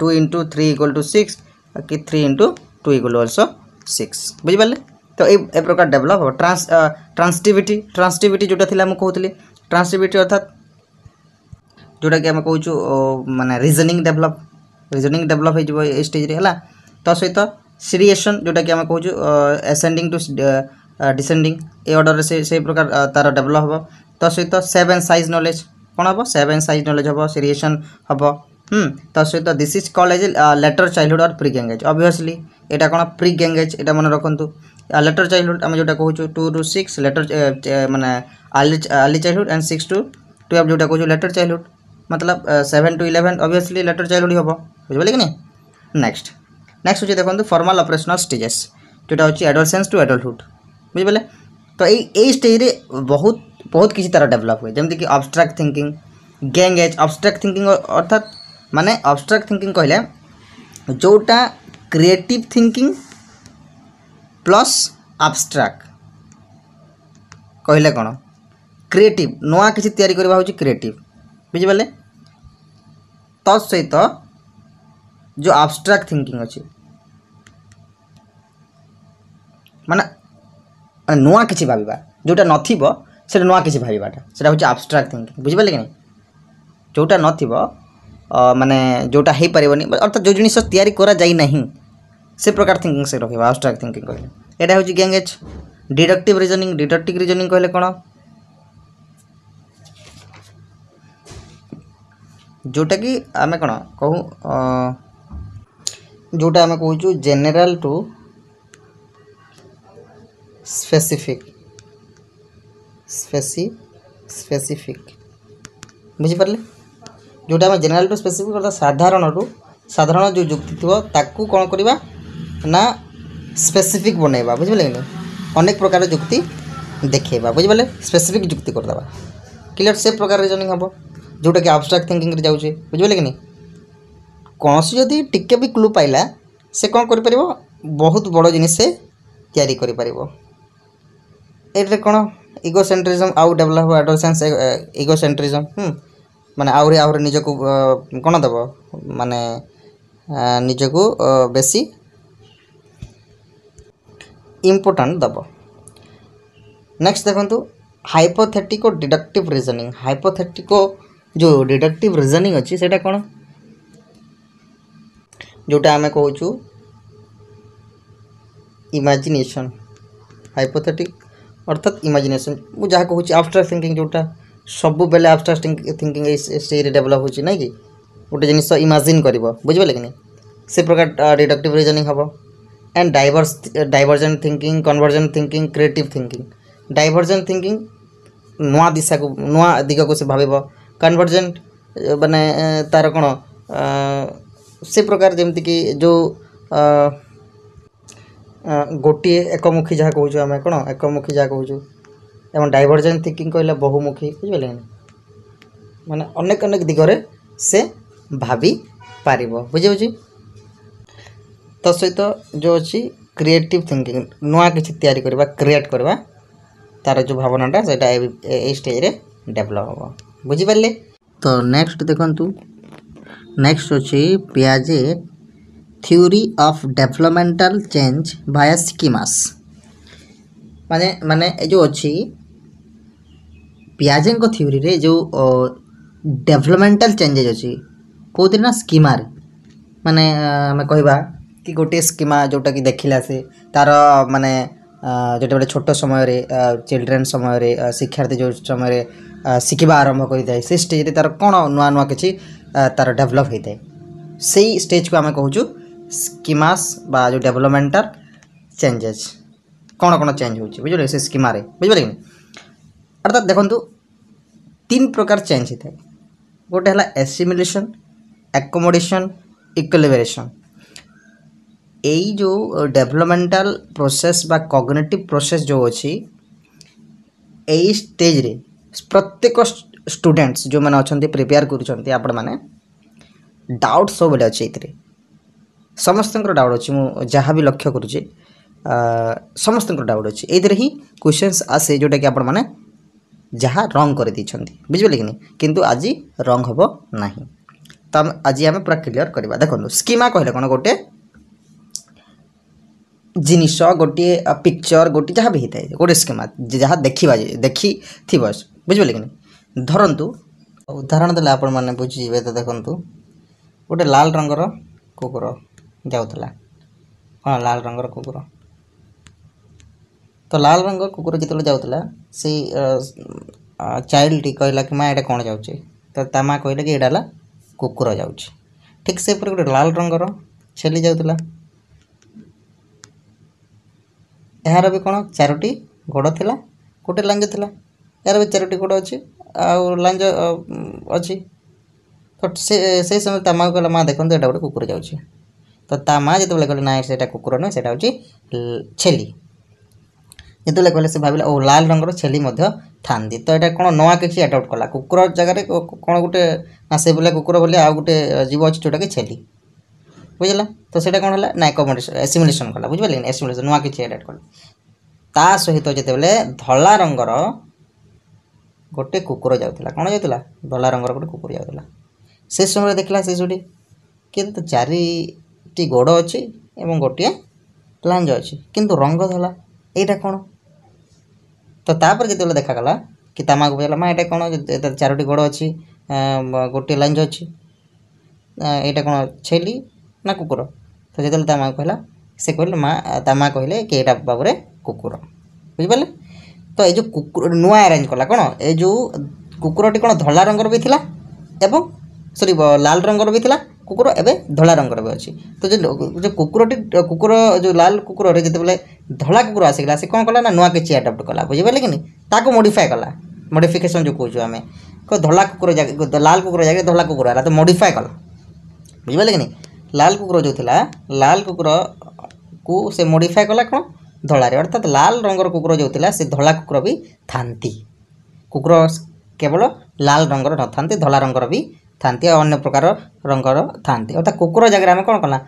2 × 3 = 6 कि 3 × 2 = also 6 बुझिपारे तो ए प्रकार डेभलप हो ट्रांसटिविटी जोटा थिला हम कहूली ट्रांसटिविटी अर्थात जोटा कि आम कहूँ माने रीजनिंग डेभलप हो स्टेज रे है तो सहित सीरिएशन जोटा कि आम कहूँ एसेंडिंग टू डिसेंडिंग ए ऑर्डर से प्रकार तार डेभलप हो तो सहित 7 साइज नॉलेज कौन हम 7 साइज नॉलेज हम सीरिएशन हम तो सहित this is called as later childhood और प्री गैंग एज ऑब्वियसली यहाँ कौन प्री गैंग एज यहाँ मन रखु लेटर चाइल्डहुड आम जो कहूँ 2 to 6 लेटर माने अर्ली चाइल्डहुड एंड 6 to 12 जोटा कहूँ लेटर चाइल्डहुड मतलब 7 to 11 ऑब्वियसली लेटर चाइल्डहुड हम बुझे कि नहीं नेक्स्ट हो देखो फॉर्मल ऑपरेशनल स्टेजेस जोटा हूँ एडोलसेंस टू एडल्टहुड बुझे तो यही स्टेज रे बहुत किसी तरह डेभलप हुए जमती कि abstract thinking gang as abstract thinking अर्थात माने अब्स्ट्रैक्ट थिंकिंग कहले जोटा क्रिएटिव थिंकिंग प्लस अब्स्ट्रैक्ट कहले कौन क्रिएटिव नुआ किसी तैयारी करबा होची क्रिएटिव बुझिपाले तत् सहित जो अब्स्ट्रैक्ट थिंकिंग अच्छी माने नुआ किसी भाविबा जोटा नथिबो से नुआ किसी भाविबाटा सेटा होची अब्स्ट्रैक्ट थिंकिंग बुझिपाले कि नहीं जोटा नथिबो माने जोटा हो पारिबनी अर्थात जो जिनिस तैयारी करा जाई नहीं से प्रकार थिंकिंग से रखिबा अब्स्ट्रैक्ट थिंकिंग कहले एटा होची गैंग एज डिडक्टिव रीजनिंग कहले कोन जोटा कि आमे कोन कहू जोटा आमे कहू जनरल टू स्पेसिफिक बुझिपारे जोटा आम जनरल टू स्पेसिफिक अर्थात साधारण जो जुक्ति थी ताकू कौन करवा ना स्पेसिफिक बनैबा बुझिपारे कि अनेक प्रकार जुक्ति देखेबा बुझिपारे स्पेसिफिक जुक्ति करदेबा क्लियर से प्रकार रीजनिंग हम जोटा कि अब्स्ट्रैक्ट थिंकिंग रे जाउछे बुझिपारे कि कौन जदि टिके भी क्लू पाइला से कौन कर पारिबो बहुत बड़ जिनिस से तैयारी करि पारिबो एटे कौन इगोसेंट्रिज्म आउ डेभलप एडोलसेंस इगोसेंट्रिज्म माने आउरी निजको कौन देव माने निजको बेसी इम्पोर्टेंट दब नेक्स्ट देखो हाइपोथेटिको डिडक्टिव रीजनिंग हाइपोथेटिको जो डिडक्टिव रीजनिंग अच्छी से कौन जोटा आम कहूँ इमेजिनेशन हाइपोथेटिक अर्थात इमेजिनेशन मुझे जहाँ कहूँ अब्स्ट्रैक्ट थिंकिंग जोटा सब बेले अब्स्ट्रैक्ट थिंकिंग स्टेज डेभलप हो ना कि गोटे जिनिस इमेजिन कर बुझिपारे कि से प्रकार डिडक्टिव रीजनिंग हम and divergent thinking convergent thinking creative thinking divergent thinking नुआ दिशा को नुआ दिग को से भाव कन्वर्जेंट माने तार कौन से प्रकार जमती कि जो गोटे एकमुखी जहाँ कहूँ आम कौन एकमुखी जहाँ कहूँ एवं डाइवर्जेंट थिंकिंग कहले बहुमुखी बुझे माने अनेक अनेक दिगरे से भाभी पारिबो बुझे तो सहित जो अच्छी क्रिएटिव थिंकिंग नुआ किसी तैयारी करबा क्रिएट करबा तार जो भावनाटा से स्टेज रे डेभलप हम बुझिपारे तो नेक्स्ट देखंतु नेक्स्ट अच्छी Piaget theory of developmental change via schemas माने माने जो अच्छी पियाजे थ्योरी रे जो डेवलपमेंटल चेंजेस अच्छी कौन ना स्कीमार माने आम कहवा कि गोटे स्कीमा जोटा कि देखला से तार माने ଯେତେବେଳେ ଛୋଟ ସମୟରେ ଚିଲଡ୍ରେନ୍ ସମୟରେ ଶିକ୍ଷାର୍ଥୀ ଯେଉଁ ସମୟରେ ଶିଖିବା ଆରମ୍ଭ କରିଥାଏ ସେ ଷ୍ଟେଜ୍ରେ ତା'ର କ'ଣ ନୂଆ ନୂଆ କିଛି ତା'ର ଡେଭଲପ୍ ହୋଇଥାଏ ସେଇ ଷ୍ଟେଜ୍କୁ ଆମେ କହୁଛୁ ସ୍କିମାସ୍ ବା ଯେଉଁ ଡେଭଲପମେଣ୍ଟାଲ ଚେଞ୍ଜେସ୍ କ'ଣ କ'ଣ ଚେଞ୍ଜ ହେଉଛି ବୁଝିଲେ ସେ ସ୍କିମାରେ ବୁଝିପାରିଲେ କି ଅର୍ଥାତ୍ ଦେଖନ୍ତୁ 3 ପ୍ରକାର ଚେଞ୍ଜ ହୋଇଥାଏ ଗୋଟେ ହେଲା ଏସିମିଲେସନ୍ ଆକୋମୋଡେସନ୍ ଇକ୍ୱିଲିବ୍ରେସନ୍ এই जो डेभलपमेंटाल प्रोसेस बा कॉग्निटिव प्रोसेस जो अच्छी यही स्टेज रे प्रत्येक स्टूडेंट्स जो मैंने अच्छा प्रिपेयर कर डाउट सब बेले अच्छे ये समस्त डाउट अच्छी मुझे जहाँ भी लक्ष्य करुचे समस्त डाउट अच्छी ये ही क्वेश्चंस आसे जोटा कि आपण मैंने जहाँ रंग कर बुझे कि नहीं किंतु आज रंग हम ना तो आज आम पूरा क्लीयर करवा देखो स्कीमा कहले कौन गोटे जिनिस गोटे पिक्चर गोटे जहाँ भी होता है गोटे स्कीमा जहाँ देखा देखी थी बुझे कि नहीं धरतु उदाहरण देला आपण मैंने बुझे तो देखु गोटे लाल रंगर कुकुर जाऊला हाँ लाल रंगर कुकुर तो लाल रंग कुकुर जो जाऊला से चाइल्ड टी कहला कि माँ यहाँ कौन जाऊँचे तो ता माँ कहला कि यहाँ कुकुर जाऊँ ठीक से गोटे लाल रंगर छेली जाऊला यार भी कौन 4टी गोड़ थिला गोटे लांज थिला यार भी 4टी गोड़ अच्छी आउ लांज अच्छी तो से समय ता माँ कहला माँ देखो यहाँ गोटे कुकुर जाऊँच तो ता माँ जो कहले ना से कुकुर नुहे से हूँ छेली जो कहले से भाविला ओ लाल रंगर छेली था तो यहाँ कौन नुआ किसी आडप्ट कला कुकुर जगह कौन गोटे ना से बोले कुकुर बोले आउ गोटे जीव अच्छी जोटा कि छेली बुझला तो सीटा कौन है ना एकोमोडेशन एसिमुलेशन कला बुझे एसिमुलेशन नुआ किसी एड कला ता सहित जिते धला रंगर गोटे कुकुर जाऊला कौन जाऊला धला रंगर गोटे कुकुर जाऊला से समय देखला से सुटी किंतु 4टी गोड़ अच्छी एवं गोटे लांज अच्छी किंतु रंग धला यहाँ कौन तो तापर जो देखागला कि तामा को बोला माँ यहाँ कौन 4टी गोड़ अच्छी गोटे लांज अच्छी यहाँ कौन छेली ना कुकुर तो जो ता माँ कहला से कहले माँ ता माँ कहले कि यहाँ बाबू कुकुर बुझिपारे तो ये जो कुकुर नुआ अरेंज कला कौन ये जो कुकुरटी कौन धला रंगर भी थिला एवं सॉरी लाल रंगर भी थिला कुकुर एवं धला रंगर भी अच्छी तो जो कुकुरटी कुकुर जो लाल कुकुर जो धला कुकुर आसिकला से कौन कला ना नुआ किसी आडप्ट कला बुझिपारे कि नहीं ताको मॉडिफाई कला मॉडिफिकेशन जो कहूँ आम धला कुकुर जगह लाल कुकुर जगह धला कुकुर है तो मॉडिफाई कला बुझिपारे कि नहीं लाल कुकुर जो थिला लाल कुकुर को से मॉडिफाई कला कौन धलारे अर्थात लाल रंगर कुकुर जो थिला से धला कुकुर भी थांती कुकुर केवल लाल रंगर न थांती धला रंगर भी थांती और अन्य प्रकार रंगर थांती अर्थात कुकुर जगह आम कौन कला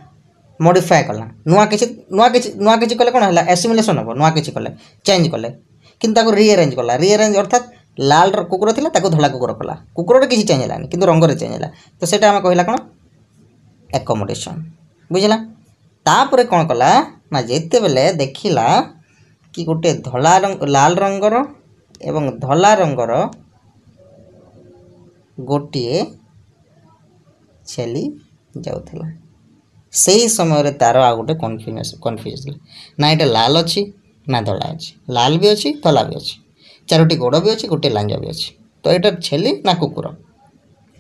मॉडिफाई कला नुआ किसी कले कौन है एसिमुलेशन हम नुआ किसी कले चेंज कले किंतु रिअरेंज कला रिअरेंज अर्थात लाल कुकुर थिला ताको धला कुकुर कला कुकुर किसी चेंज है किंतु रंगर चेंज है तो सेटा आम कहला कौन एकोमोडेशन बुझला तापर कौन कला ना जिते बेले देखिला कि गोटे धला रंग लाल रंगर एवं धला रंगर गोटे छेली जाऊला से ही समय तार आ गोटे कन्फ्यूज ना यहाँ लाल अच्छी ना धला अच्छी लाल भी अच्छी धला भी अच्छी 4टी गोड़ भी अच्छी गोटे लांजा भी अच्छी तो यहाँ छेली ना कुकुर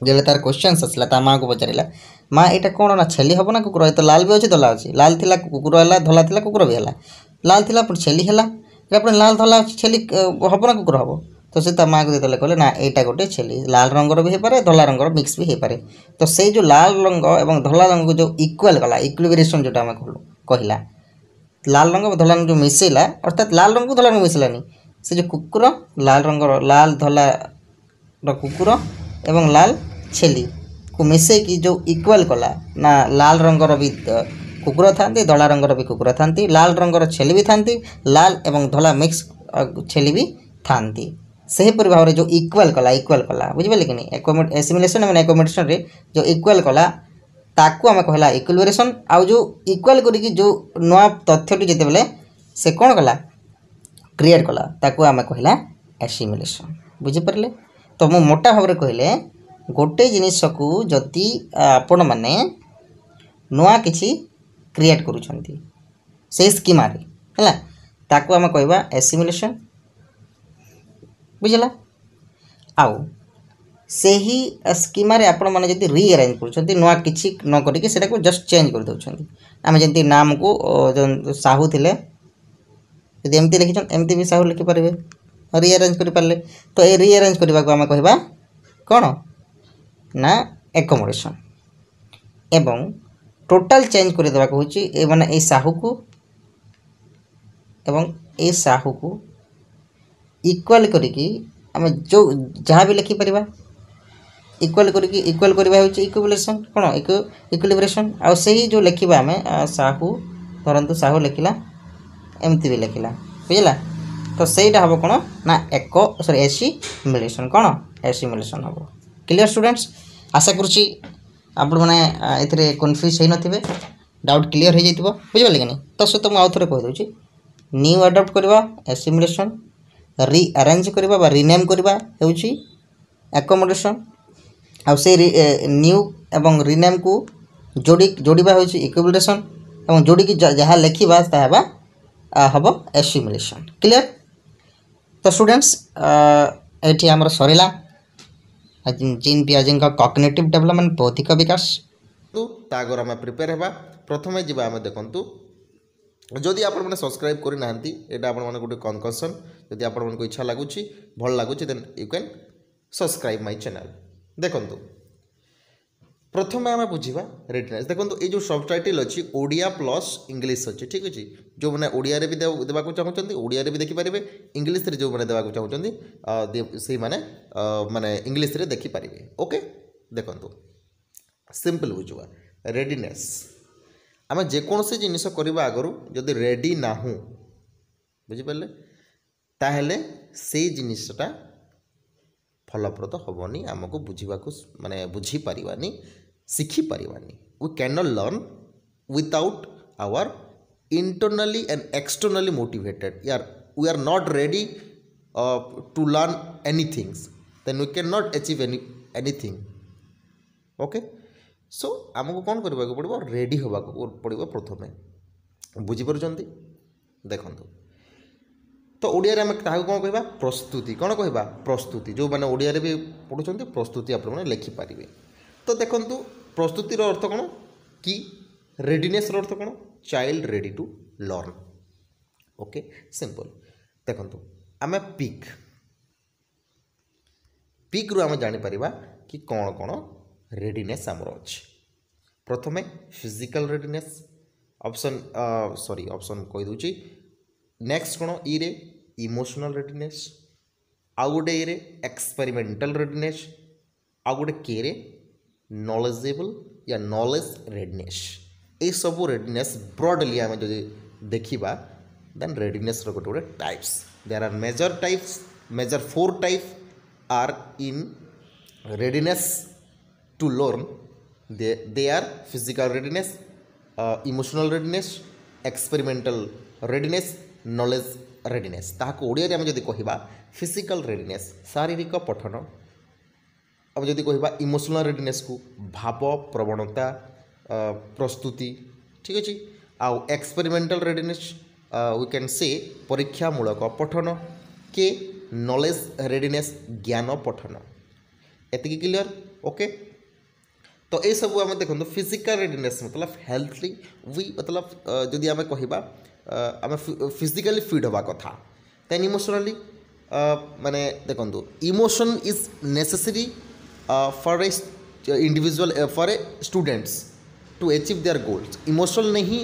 जो तार क्वेश्चन आसला ता माँ को पचारा माँ यहाँ कौन ना छेली हम ना कुकुर तो लाल भी अच्छी धला अच्छी लाल थिला कुकुर है धला थिला कुकुर भी है लाल थिला छेली है पुणी लाल धला छेली हम ना कुकुर हम तो से माँ को जो कहले ना यहाँ गोटे छेली लाल रंगर भी हो पारे धला रंगर मिक्स भी हो पारे तो से जो लाल रंग और धला रंग जो इक्वाल कला इक्विलिब्रेशन जोटा आम कहला लाल रंग धला रंग जो मिसेला अर्थात लाल रंग को धला रंग मिसेलानी से जो कुकुर लाल रंगर लाल धला कुकुर एवं लाल छेली को मिसेकी जो इक्वाल कला ना लाल रंगर भी कुकुर थांती धला रंगर भी कुकुर थांती लाल रंगर छेली भी थांती लाल एवं धला मिक्स छेली भी थांती सेहीपरि भाव में जो इक्वाल कला बुझिपारे कि नहीं एसिमुलेशन एवं एकोमोडेशन रे जो इक्वाल कला ताकू आम कहला इक्विलिब्रेशन आउ जो इक्वाल करी जो नुआ तथ्यटी जिते बेले से कौन कला क्रिएट कला ताकू आम कहला एसिमुलेशन बुझिपारे तो मु मोटा भाव में कहले गोटे जिनिस को जदि आपण मैंने नुआ किसी क्रिएट करुछंती से स्कीमा रे हैला ताकू आम कहवा एसिमुलेशन बुझला आउ से ही स्कीम आपण मैंने जब रीअरेंज कर नुआ किसी न करके जस्ट चेंज कर दौरान आम जमी नाम को जो साहू थे यदि एमती लिखिछन एमती भी साहू लिखिपारे रीअरेंज करें तो ये रीअरेंज करने को आम कहवा कौन ना एकोमोडेशन एवं टोटाल चेंज कर देवा हूँ माने ए साहू को एवं ए साहू को इक्वाल करिकी आम जो जहाँ भी लिखिपर इक्वाल करिकी इक्वाल करवा हूँ इक्विलेशन कौन इक्विलिब्रेशन आउ से ही जो लिखा आम साहू धरतु साहू लिखला एमती भी लिखला बुझला तो सहीटा हम कौन ना एको सॉरी एसिमुलेशन कौन एसिमुलेशन हम क्लियर स्टूडेंट्स आशा करुँची आपण मैंने ए कन्फ्यूज हो नथिबे डाउट क्लियर हो जाइए बुझिपारे कि नहीं तो सहित मुझे आउ थे कहीदे न्यू अडप्ट करवा एसिमुलेशन रीअरेंज करवा रिनेम करवा होउची एकोमोडेशन आउ से न्यू एवं रिनेम को जोड़वा होउची इक्विलिब्रेशन एवं जोड़ी जहाँ लिखा ताबा हम एसिमुलेशन क्लियर तो स्टूडेंट्स ये आमर सरला जीन पियाजी का कॉग्निटिव डेवलपमेंट बौद्धिक विकास तागर आम प्रिपेयर हेबा प्रथमे जीवा आम देखंतु जदि आपण मैंने सब्सक्राइब करना यहाँ आपण मैंने गोटे कनकसन जदि आपण मन को इच्छा लगुच भल लगुच then you can subscribe my channel देखंतु प्रथमे आम बुझा रेडिनेस देखो ये जो सब टाइटल अच्छी ओडिया प्लस इंग्लीश अच्छी ठीक अच्छे जो मैंने ओडिया भी देवाक चाहते ओडिया भी देखिपारे इंग्लीश जो मैंने देवाक चाहते से माने इंग्लीश देखिपारे ओके देखो सिंपल बुझवा रेडिनेस आम जेकोसी जिनिस करवा आगु जदि रेडी ना बुझिपारे ताहले से जिनिसटा फलप्रद हेनी आमको बुझाक माने बुझीपारानी शिखिपारानी we can not learn without our internally and externally motivated यार we are not ready to learn anythings then we can not achieve anything okay so आमको कौन करने को पड़ो रेडी होगा पड़ो प्रथमे बुझीपार देखो तो ओडिया रे आम क्या कौन कह प्रस्तुति कौन कह प्रस्तुति जो मैंने ओडिया रे भी पढ़ुं प्रस्तुति आप लिखिपारे तो देखो प्रस्तुतिर अर्थ कौन कि रेडीनेस अर्थ कौन child ready to learn okay simple देखो आम पिक पिक रु आम जापर कि कौन कौन रेडीनेस आमर अच्छे प्रथमे physical readiness option sorry option कहीदे नेक्स्ट कौन ईरे इमोशनल रेडीनेस आउ गोटे ये एक्सपेरिमेंटल रेडीनेस आउ गोटे के रे नॉलेजेबल या नॉलेज रेडीनेस ये सब रेडीनेस ब्रॉडली आम जो देखा देन रेडीनेस गोटे गोटे types there are major 4 type are in readiness to learn they are physical readiness emotional readiness experimental readiness knowledge readiness ताकू ओडिया आम जदि कहिबा फिजिकल रेडीनेस शारीरिक पठन आम जदि कहिबा इमोशनल रेडीनेस को भाव प्रवणता प्रस्तुति ठीक अच्छे आउ experimental readiness we can say परीक्षामूलक पठन के नॉलेज रेडीनेस ज्ञान पठन एति क्लियर ओके तो ये सब आम देखो फिजिकल रेडीनेस मतलब हेल्थली वी मतलब जदि आम कहिबा आम फिजिकली फिट हवा कथा देन इमोशनली माने देखो emotion is necessary for a individual for a students to achieve their goals emotion नहीं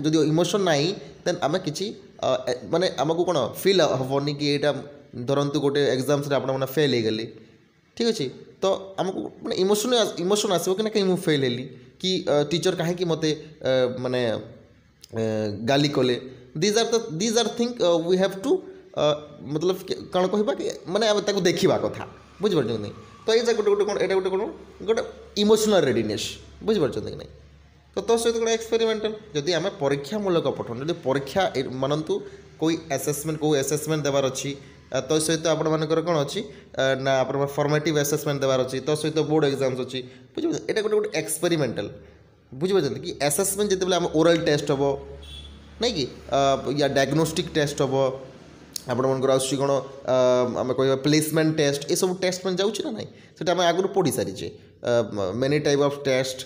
जो इमोशन नहीं देन आम कि माने आमको कौन फिल हेनी कि यहाँ धरतु गोटे एग्जाम्स आपने फेल हो गली ठीक अच्छे तो आमको मैंने इमोशन आसो कि कहीं फेल हेली कि टीचर कहीं मत माने गाली कले these are thing we have to मतलब कौन कहवा कि माने देखा कथा बुझिपार नहीं तो ये गोटे गोटे कौन यहाँ गोटे कौन गोटे इमोशनल रेडीनेस बुझिपार कि नहीं तो सहित गोटे एक्सपेरिमेंटल जदि आम परीक्षामूलक पठन जब परीक्षा मानतु कोई एसेसमेंट देवार अच्छी तो सहित आपण मानकर कौन अच्छी ना आप फॉर्मेटिव एसेसमेंट देवार अच्छी तो सहित बोर्ड एग्जाम्स अच्छी बुझे यहाँ गोटे गोटे एक्सपेरिमेंटल बुझिपार कि एसेसमेंट जिते ओरल टेस्ट हम नहीं कि या डायग्नोस्टिक टेस्ट हम आपंकर आसूँ कौन आम कह प्लेसमेंट टेस्ट ये सब टेस्ट में जाऊँ ना ना से आम आगुरी पढ़ी सारीचे मेनी टाइप ऑफ टेस्ट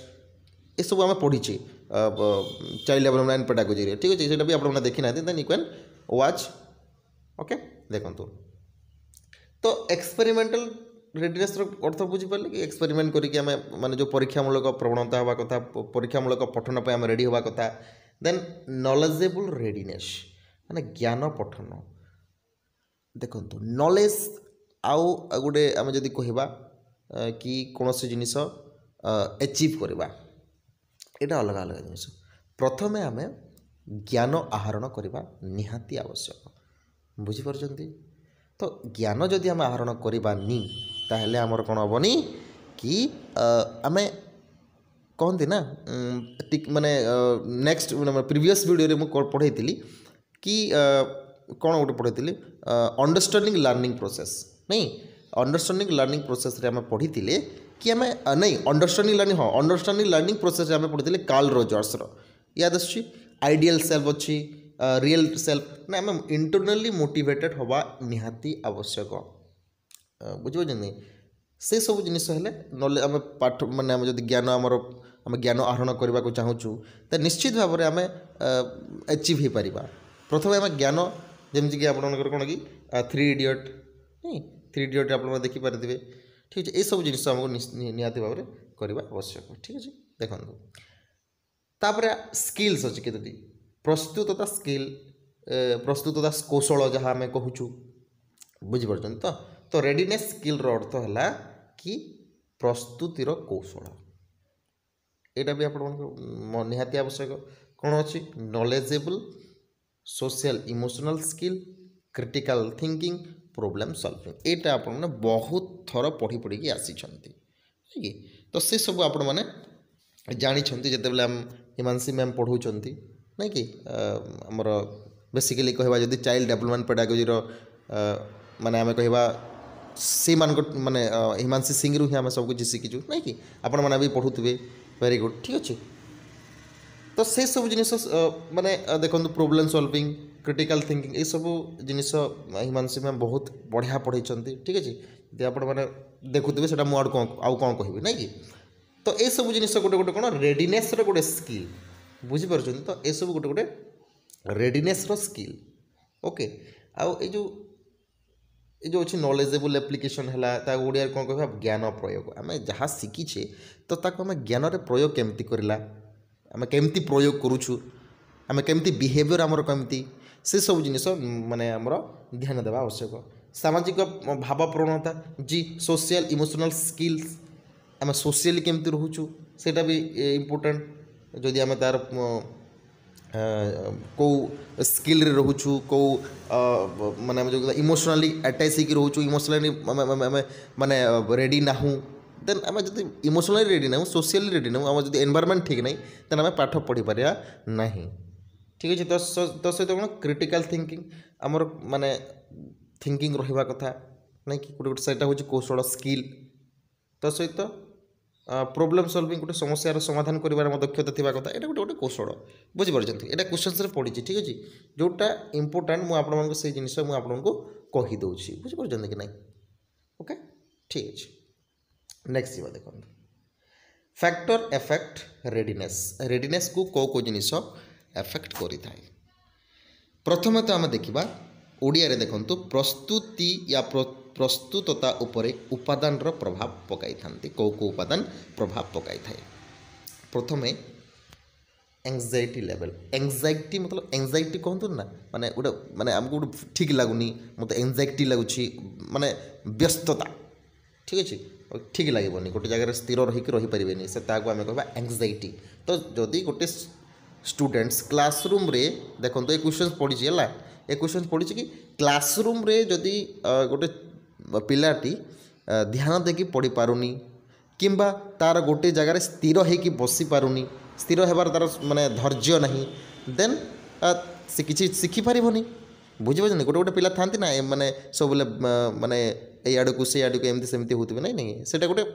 ये सब आम पढ़ीचे चाइल्ड डेवलपमेंट एंड पेडागोजी ठीक अच्छे से भी आपने देखी ना then you can watch okay देखो तो एक्सपेरिमेंटल रेडिनेस अर्थ बुझीपारे कि एक्सपेरिमेंट करके आम माने जो परीक्षामूलक प्रवणता हवा कथा परीक्षामूलक पठन पर आम रेडी हवा कथा देन नॉलेजेबल रेडिनेस माने ज्ञान पठन देखो नॉलेज आउ गोटे आम जदि कहवा कि कौन सी जिनिस अचीव करवा यहाँ अलग अलग जिनिस प्रथमे आम ज्ञान आहरण करवा निहाती आवश्यक बुझीपार तो ज्ञान जदि आम आहरण करवानी ताहले आमर कौन हेनी कि आम कहते ना माने नेक्स्ट प्रीवियस वीडियो में पढ़ाई कि कौन गोटे पढ़ाई अंडरस्टैंडिंग लर्निंग प्रोसेस नहीं अंडरस्टैंडिंग लर्निंग प्रोसेस रे आम पढ़ी कि आम नहीं अंडरस्टैंडिंग लर्निंग हाँ अंडरस्टैंडिंग लर्निंग प्रोसेस आम पढ़ी कार्ल रॉजर्स याद आसुची आइडियल सेल्फ अच्छी रियल सेल्फ ना आम इंटरनली मोटिवेटेड हवा निहाती आवश्यक बुझे से सब जिनिस हेल्ले नले आम पाठ माने आम जब ज्ञान आम ज्ञान आहरण करने को चाहूँ तो निश्चित भाव में आम अचीव हो पार प्रथम आम ज्ञान जमीक आपंकर कौन कि 3 इडियट नहीं 3 इडियट आप देखिपारे ठीक है ये सब जिनिस आमको निहाती भाव में करवा आवश्यक ठीक अच्छे देखो तापर स्किल्स अच्छे केतोटी प्रस्तुतता स्किल प्रस्तुतता कौशल जहाँ आम कहूँ बुझीपार तो रेडिनेस स्किल अर्थ है कि प्रस्तुतिर कौशल यहाँ भी आप निहाती आवश्यक कौन अच्छी knowledgeable social emotional skill critical thinking problem solving यहाँ आप बहुत थर पढ़ी पढ़ी आसी तो से सब आपण मैंने जानी जिते आम हिमांशी मैम पढ़ाऊँ नहीं कि आमर बेसिकली कहवा जदि चाइल्ड डेवलपमेंट पेडागोजी माने आम कहवा से माने हिमांशी सिंह रू ही आम सब कुछ शिखीचु नहीं कि आपण मैंने भी पढ़ुवे वेरी गुड ठीक अच्छे तो से सब जिनिस माने देखो प्रोब्लेम सॉल्विंग क्रिटिकल थिंकिंग ये सब जिनिस हिमांशी मैम बहुत बढ़िया पढ़ाई ठीक अच्छे यदि आप देखुवे से मुझे कौन कह नहीं कि तो ये सब जिनिस गोटे गोटे कौन रेडिनेस गोटे स्किल बुझीपार तो ये सब गोटे गोटे रेडिनेस स्किल ओके आउ ये जो अच्छी नॉलेजेबल एप्लिकेशन है ओडिया कौन कह ज्ञान प्रयोग आम जहाँ शिखीचे तो ताको आम ज्ञान रे प्रयोग केमती करला आम केमती प्रयोग करूछु आम केमती बिहेवियर आमर केमती से सब जिनिस माने आमर ध्यान देवा आवश्यक सामाजिक भाव प्रवणता जी सोशल इमोशनल स्किल्स आम सोशली केमती रोचु सेटा भी इम्पोर्टेंट जदि आम तार कौ स्किल रे रोचु कौ माने जो इमोशनली अटैच होकर रोचु इमोशनली माने रेडी ना हूँ देन आम जो इमोशनली रेडी ना सोशली रेडी ना आम जो एनवायरनमेंट ठीक नहीं तेना आम पाठ पढ़ी पारिया नहीं ठीक अच्छे तो सहित कौन क्रिटिकल थिंकिंग आमर माने थिंकिंग रहा कथा नहीं कि गोटे गोटे से कौशल स्किल तो सहित प्रोब्लेम सॉल्विंग गोटे समस्यार समाधान कर दक्षता थी कथा यहाँ गोटे गोटे कौशल बुझीपार यहाँ क्वेश्चन पढ़ी ठीक अच्छे जोटा इंपोर्टाट मुझे से जिन आपको कहीदे बुझीपार कि नहीं ओके ठीक अच्छे नेक्स्ट जीवा देखो फैक्टर एफेक्ट रेडिनेस रेडिनेस को कौ जिनिस एफेक्ट करि थाए प्रथम तो आम देखा ओडिया रे देखंतु प्रस्तुति या प्रस्तुतता उपरे उपादान प्रभाव पकाई थांती कौ उपादान प्रभाव पकाई थाए प्रथमे एंजाइटी लेवल एंजाइटी मतलब एंजाइटी कहतु ना माने गोटे माने आमको गोटे ठीक लगुनि मत एंजाइटी लगुच माने व्यस्तता ठीक अच्छे ठीक लगे गोटे जगह स्थिर रहीकि रहीपारे से आम कह एंजाइटी तो जदि गोटे स्टूडेंट्स क्लासरूम रे देखो ये क्वेश्चन पढ़ी है ये क्वेश्चन पढ़ी कि क्लासरूम रे जदि गोटे पिलाटी ध्यान देकी पढ़ी पारुनी किंबा तार गोटे जगार स्थिर होगी बसी पारुनी स्थिर होबार तार माने धैर्य नहीं देन से किसी शिखिपारनी बुझीपार गोटे गोटे पिला था ना माने सब माने आड़ को से आड़ को एमती सेमती होते नहीं नहीं से गोटे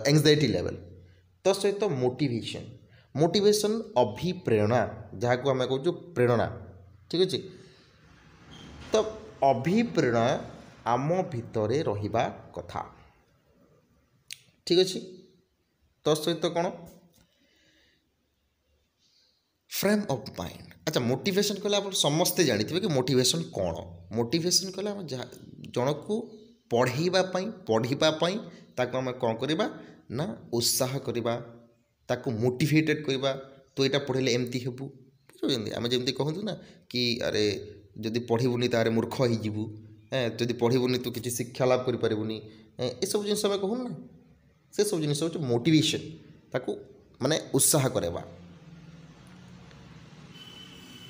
एंजाइटी लेवल तो सहित मोटिवेशन मोटिवेशन अभिप्रेरणा जहाँ को आम कहूँ प्रेरणा ठीक अच्छे तो अभिप्रेरणा आम भितर रहिबा कथा ठीक अच्छे तो सहित कौन फ्रेम ऑफ माइंड अच्छा मोटिवेशन कहले आप समस्ते जानी कि मोटिवेशन कौन मोटिवेशन कहले आम जन को पढ़ाई ताको आम कौन करवा ना उत्साह करवा ताको मोटिवेटेड करवा तो यहाँ पढ़े एमती हेबू बुझे आम जमी कहूँ ना कि अरे जदि पढ़ुनी तारे मूर्ख होइबू जदि पढ़ुनी तो किसी शिक्षा लाभ करें ये सब जिन आम कहूँ ना से सब जिन हूँ मोटिवेशन ताको माने उत्साह करवा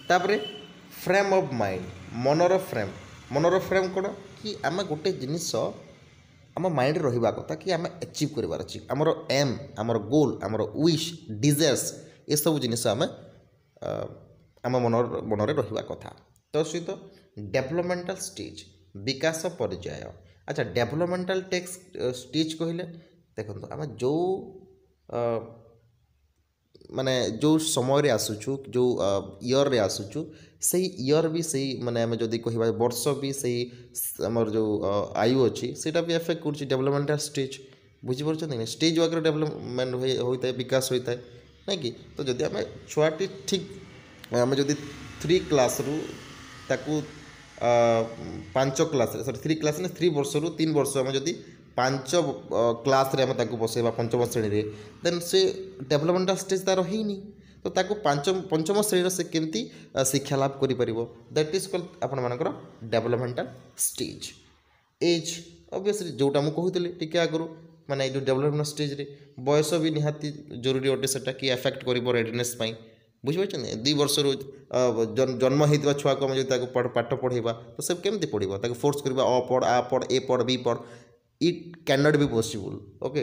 तापरे फ्रेम ऑफ माइंड मनर फ्रेम कौन कि आम गोटे जिनिस आम माइंड रहा कथा कि आम अचीव करार अच्छी आमर एम आमर गोल आमर विश डिजायर्स ये सब जिनिस आम मनरे रहा कथा तो सहित डेवलपमेंटल स्टेज विकास पर्याय अच्छा डेवलपमेंटल स्टेज कहले देखो आम जो माने जो समय रे आसुचु जो ईयर रे आसुचु सही ईयर भी सही माने आम जदि कहवा वर्ष भी सही आमर जो आयु अच्छी सेटा भी एफेक्ट कर डेवलपमेंटल स्टेज बुझीपार स्टेज वाक डेवलपमेंट होता है विकास होता है ना कि तो जदि आम छुआटी ठीक आम जदि 3 क्लास रु ताकू 5 क्लास सॉरी 3 क्लास ने 3 वर्ष रु 3 वर्ष आम जदि 5 क्लास रे आम ताकू बसैबा पंचम श्रेणी रे देन से डेवलपमेंटल स्टेज तार होइनी तो ताकू पंचम श्रेणी से केमती शिक्षा लाभ करि परिबो दैट इज कॉल्ड आपण मानकर डेवलपमेंटल स्टेज एज ऑब्वियसली जोटा मु कहूतली टिके आगरु माने जो डेवलपमेंट स्टेज रे बयस भी निहाती जरूरी अटे सेटा कि एफेक्ट करिबो रेडीनेस पई बुझिपारछन 2 वर्ष रु जन्म होइतबा छुआ को हम जो ताकू पाठ पढ़ेबा तो सब केमती पढ़िबो ताकू फोर्स करबा अ पढ़ आ पढ़ ए पढ़ बी पढ़ it cannot be possible okay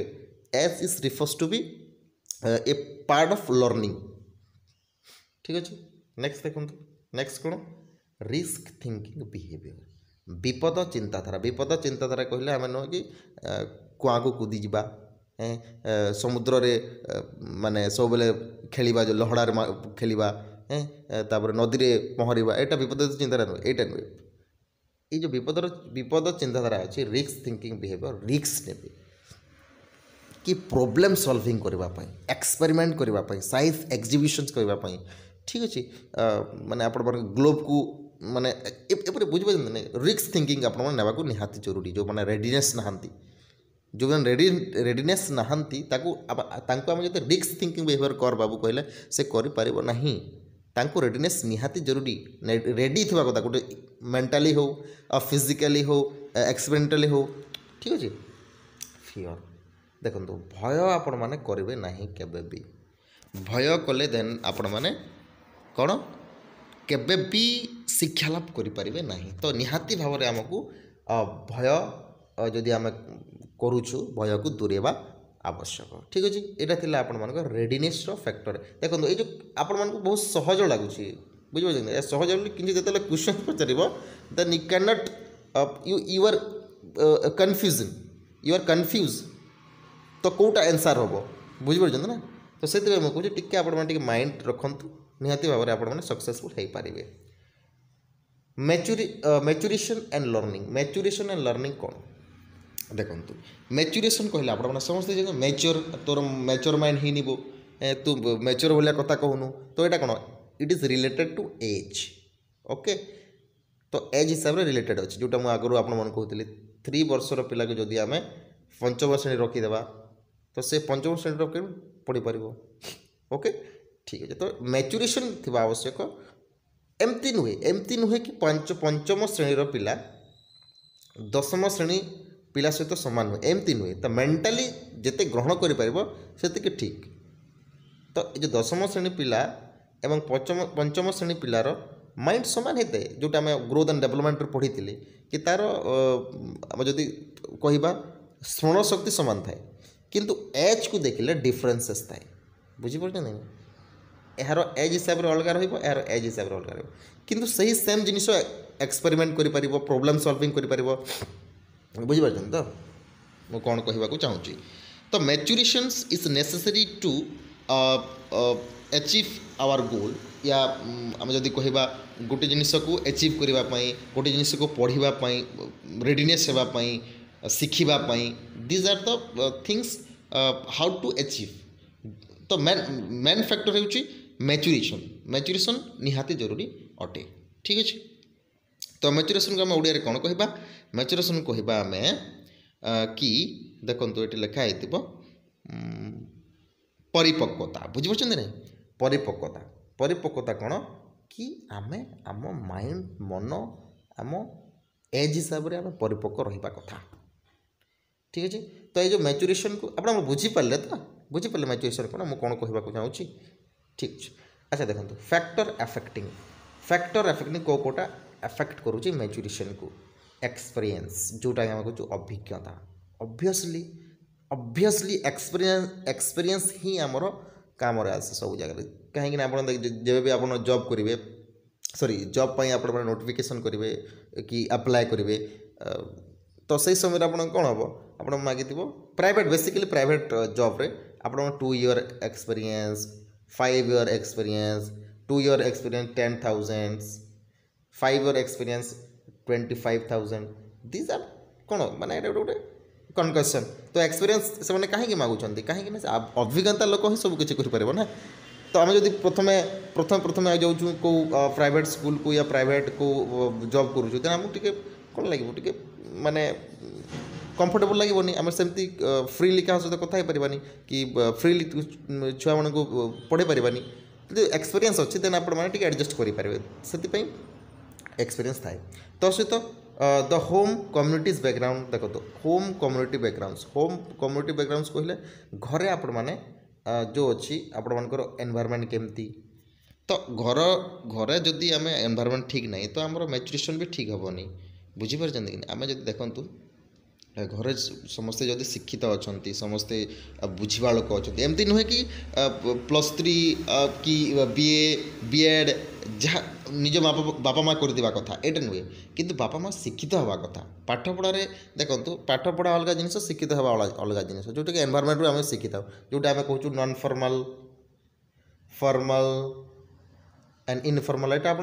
as is refers to be a part of learning ठीक अच्छे नेक्स्ट देखो नेक्स्ट कौन रिस्क थिंकिंग बिहेवियर विपद चिंताधारा कहले आम नुह कि कुआ को कूदी जा समुद्र रे माने सब बेले खेलिबा जो लहड़ार खेलिबा तापर नदी रे पहरिबा एटा विपद चिंताधारा नुह एटा नुह ये जो विपद चिंताधारा अच्छी रिस्क थिंकिंग बिहेवियर रिस्क ने कि प्रॉब्लम सॉल्विंग करने एक्सपेरिमेंट करने साइंस एग्जिबिशंस करने ठीक अच्छे माने आप ग्लोब को माने एपरे बुझे रिस्क थिंकिंग आपको निहाती जरूरी जो मैंने रेडीनेस नहांती जो मैंने रेडीनेस नहांती आम जो रिस्क थिंकिंग बिहेवियर कर बाबू कहले से कर नहीं तांको रेडीनेस निहाती जरूरी रेडी थी कथा गोटे मेंटाली हो फिजिकली हो एक्सपेरिमेंटाली हो ठीक अच्छे फियर देखो भय आपण मैंने करेंगे नहीं केबे भी भय कले देन आपण मैंने कौन केबे भी शिक्षा लाभ करें नहीं तो निहाती भाव में आमको भय जदि आम करुचु भय को दूरेबा आवश्यक ठीक अच्छे यहाँ थी आपण मान रेडीनेस फैक्टर देखो ये जो आपण मान बहुत सहज लगुच बुझे सहज कि जो क्वेश्चन पचार then you can not you are confusion you are confuse तो कौटा आंसर हम बुझिपार ना तो से मुझे टी आप माइंड रखु निहाती भाव में आप सक्सेसफुल हो पारे मैच्यूरेशन एंड लर्निंग कौन देखु मैच्यूरेशन कहले आप समझते मैच्योर तोर मैच्योर माइंड ही निबो तू मैच्योर भाया कथा कहूनु तो यहाँ कौन it is related to age okay तो एज हिसाब से रिलेटेड अच्छे जोटा मुझे आगु आप कहते 3 वर्षर पिला को जदि आम पंचम श्रेणी रखीदेवा तो से पंचम श्रेणी पढ़ी पार ओके ठीक है तो मैच्यूरेशन थी आवश्यक एमती नुहे कि पंचम श्रेणीर पिला 10म श्रेणी पिला सहित सामान नुहे एमती नुहे तो मेंटाली जिते ग्रहण कर ठीक तो ये 10म श्रेणी पिला एवं पंचम श्रेणी पिलार माइंड सामान होता है जोटा आम ग्रोथ एंड डेवलपमेंट पढ़ी कि तार आम जदि कहवा स्मरण शक्ति सामान थाए किंतु एज को देखिले डिफरेन्सेस थाए बुझीपार यार एज हिसाब से अलग यार एज हिसाब से अलग किंतु सही सेम जिनिस एक्सपेरिमेंट कर प्रॉब्लम सॉल्विंग कर बुझीपार तो मुझे कौन कहवाक चाहूँगी तो maturation is necessary to achieve our goal या आम जदि कहवा गोटे जिनिस को अचीव करने गोटे जिनिस को पढ़ाई रेडीनेस होगापाई शिखापी these are the things how to achieve तो मेन फैक्टर हो मैच्यूरेशन निहाती जरूरी अटे ठीक अच्छे तो मैच्यूरेशन को आम ओडिया कौन कहवा मैच्यूरेशन कहवा आम कि देखो ये लिखाई परिपक्वता बुझीपार ना परिपक्वता परिपक्वता कौन कि आम आम माइंड मन आम एज हिसाब से आम परिपक्व रहा कथा ठीक अच्छे तो ये जो मैच्यूरेशन को आप बुझीपारे तो बुझीपारे मैच्यूरेशन कौन मुझे कौन कहवाक चाहूँगी ठीक अच्छे अच्छा देखो फैक्टर एफेक्टिंग कौटा एफेक्ट करुच्ची मैच्यूरेशन को एक्सपीरियंस जोटा आम कहूँ अभिज्ञता ऑब्वियसली एक्सपीरियंस ही आमर काम आसे सब जगह कहीं आप जब भी आप जॉब करेंगे सॉरी जॉब पर आप नोटिफिकेशन करेंगे कि अप्लाई करेंगे तो सही समय आप कौन हम आप मागिथ प्राइवेट बेसिकली प्राइवेट जॉब रे आप 2 year experience 5 year experience 2 year experience 10,000 5 year experience 25,000 these are कौन माने गोटे कनकसन तो एक्सपीरियंस से कहीं मागुंट कहीं अभिज्ञता लोक ही सब किसी कर ना तो आम जब प्रथम जाऊँ कौ प्राइवेट स्कूल को या प्राइवेट को जॉब करूँ तो आमको कौन लगे माने कंफर्टेबल लगे आम सेमती फ्रीली क्या सहित कथा पारानी कि फ्रीली छुआ मान को पढ़े पारानी कि एक्सपीरियंस अच्छी देन आप एडजस्ट करेंगे से एक्सपीरियंस थाए तो सहित द होम कम्युनिटीज बैकग्राउंड देखो तो होम कम्युनिटी बैकग्राउंड कहले घरे आपण माने जो अच्छी आपण मानकर एनवायरनमेंट केमती तो घरे जदि आम एनवायरनमेंट ठीक नहीं तो आमर मैच्यूरेशन भी ठीक हेनी बुझीपार कि आम जब देखूँ घरे समस्ते जदि शिक्षित अच्छा समस्ते बुझा लोक अच्छा एमती नुहे कि +3 कि BA जहाँ निज बापा माँ करदिबा कथा एटा नुहे किंतु बापा माँ शिक्षित हवा कथा पाठ पढ़ारे देखो पाठ पढ़ा अलग जिनिस शिक्षित हवा अलग जिनिस जोटा कि एनवायरनमेंट आम शिक्षित जोटा आम कहूँ non formal formal and informal एटा आप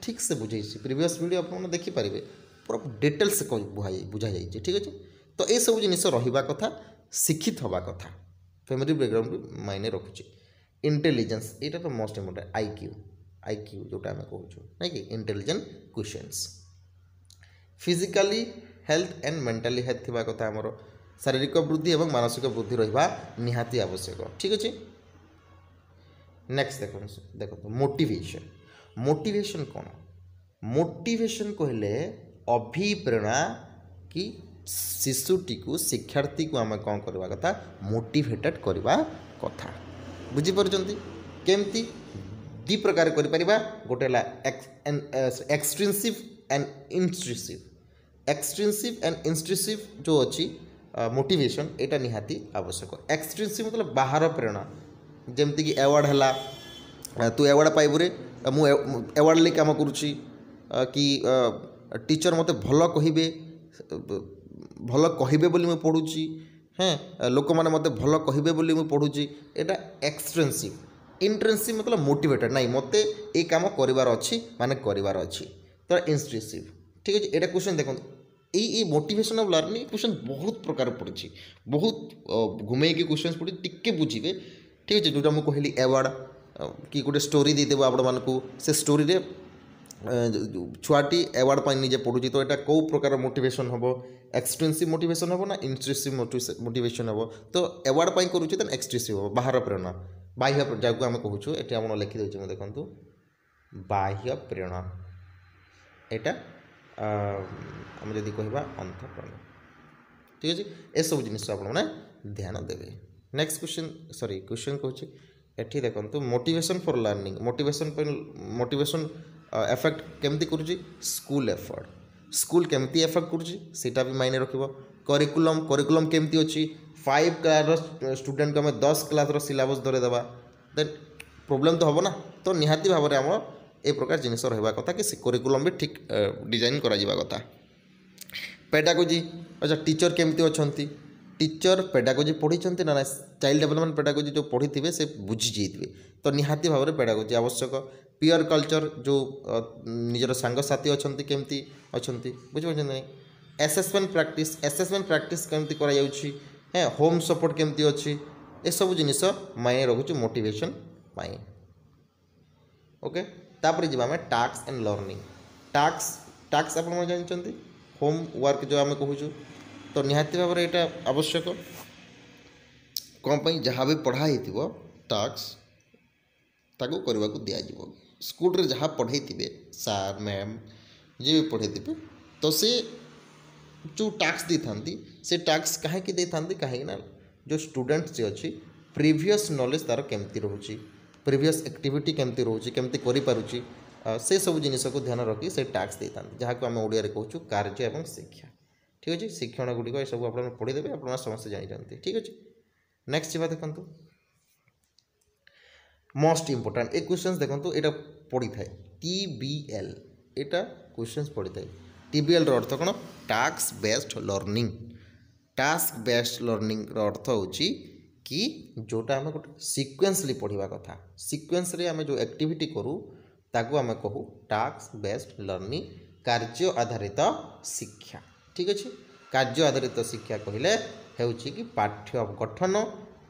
ठीक से बुझे प्रीवियस वीडियो आप देखिपारे पूरा डिटेल्स बुझा जाइए ठीक अच्छे तो ये सब जिनिस रहा कथा शिक्षित हवा कथा फैमिली बैकग्राउंड मायने रखुच्छे इंटेलिजेंस यहाँ तो मोस्ट इम्पोर्टेंट आईक्यू जोटा आम कहूँ ना कि intelligent questions physically health and mentally health थिबा कथा आमर शारीरिक वृद्धि और मानसिक वृद्धि रहा निहाती आवश्यक ठीक अच्छे नेक्स्ट देखो मोटिवेशन कौन मोटिवेशन कहले अभिप्रेरणा कि शिशुटी को शिक्षार्थी को आम कौन करवा कथा मोटिवेटेड करवा कथा बुझीपार केमती दी प्रकार करिपरिबा गोटे एक्सट्रिंसिव एंड इंस्ट्रिसिव जो अच्छी मोटिवेशन एटा निहाती आवश्यक एक्सट्रिंसिव मतलब बाहर प्रेरणा जमती कि अवार्ड है तू अवार्ड पाइबू रे मु अवार्ड ले काम करुच्ची कि टीचर मते भल कहिबे बोली मैं पढ़ुची हाँ लोक मैंने मते भल कहिबे बोली मैं पढ़ुची एटा एक्सट्रेंसिव इंट्रेंसिव मतलब मोटिवेटेड नहीं मते ये काम करिवार अच्छी माने करिवार अच्छी तो इंस्ट्रेसिव ठीक है एटा क्वेश्चन देखो ये मोटिवेशन ऑफ लर्निंग क्वेश्चन बहुत प्रकार पड़ी बहुत घुमे के क्वेश्चन पड़ी टिके बुझे ठीक है जोटा मुझे कहली अवार्ड कि गोटे स्टोरी देदेव आपण मानकू से स्टोरी रे छुआटी अवार्ड पर निजे पढ़ुची तो यहाँ कौ प्रकार मोटिवेशन हम एक्सट्रेंसिव मोटिवेशन हम ना इंस्ट्रेसिव मोटिवेशन हम तो अवार्ड पर करुच्ची तो एक्सट्रेसिव हम बाहर प्रेरणा बाह्य जहाँ आम कहूँ ये आम लिखिदे मैं देखूँ बाह्य प्रेरणा यहाँ आम जदि कह अंतःप्रेरणा ठीक अच्छे ये सब जिनिस आपने ध्यान देवे नेक्स्ट क्वेश्चन कहूँ ये देखो motivation for learning motivation effect केमती करुच्ची स्कूल एफर्ट स्कूल केमती एफेक्ट करुच्ची सीटा भी मायने रखिबो करिकुलम केमती अच्छी 5 क्लास स्टूडेंट को आम 10 क्लास सिलेबस धरे देवा देन प्रॉब्लम तो हम ना तो निहाती भाव में आम ए प्रकार जिनिस रहा कथा कि करिकुलम भी ठीक डिजाइन करा कथा पेडागोजी अच्छा टीचर केमती अच्छा टीचर पेडागोजी पढ़ी ना ना चाइल्ड डेवलपमेंट पेडागोजी जो पढ़ी थे से बुझी जाइए तो निहाती भाव में पेडागोजी आवश्यक पियर कल्चर जो निजर सांगसाथी अच्छा केमती अच्छा बुझिपार नहीं एसेसमेंट प्राक्टिस केमती करा होम सपोर्ट केमती अच्छी ए सब जिनिस मायने रखुच मोटिवेशन पाई ओके तापर जी आम टास्क एंड लर्निंग टास्क आप जानते होम वर्क जो आम कहूँ तो निहाती भाव में यहाँ आवश्यक कौन जहाँ भी पढ़ाई टास्क ताकू करने को दि जाव स्कूल जहाँ पढ़े थे सार मैम जी भी पढ़े थे तो से जो टास्क दी था से टास्क कहीं दे था कहीं जो स्टूडेंट जी अच्छी प्रीवियस नॉलेज तार केमती रोचे प्रीवियस एक्टिविटी केमती रोचे केमती करि से सब जिनिस को ध्यान रखी से टास्क दे था जहाँ को आम ओडिया कहूँ कार्य एवं शिक्षा ठीक अच्छे शिक्षण गुड़िक ये सब आप पढ़ीदेवे आप समस्त जानते ठीक अच्छे नेक्स्ट जी देखो मोस्ट इंपोर्टाट ए क्वेश्चन देखो यहाँ पड़ी था TBL यहाँ क्वेश्चन पड़ी था TBL अर्थ कौन task based learning task based learning अर्थ हो कि जोटा आम गोटे सिक्वेन्सली पढ़ा कथा सिक्वेन्स आम जो एक्टिविटी करूँ ताकू आम कहू टास्क बेस्ड लर्निंग कार्य आधारित शिक्षा ठीक अच्छे कार्य आधारित शिक्षा कहले कि पाठ्य गठन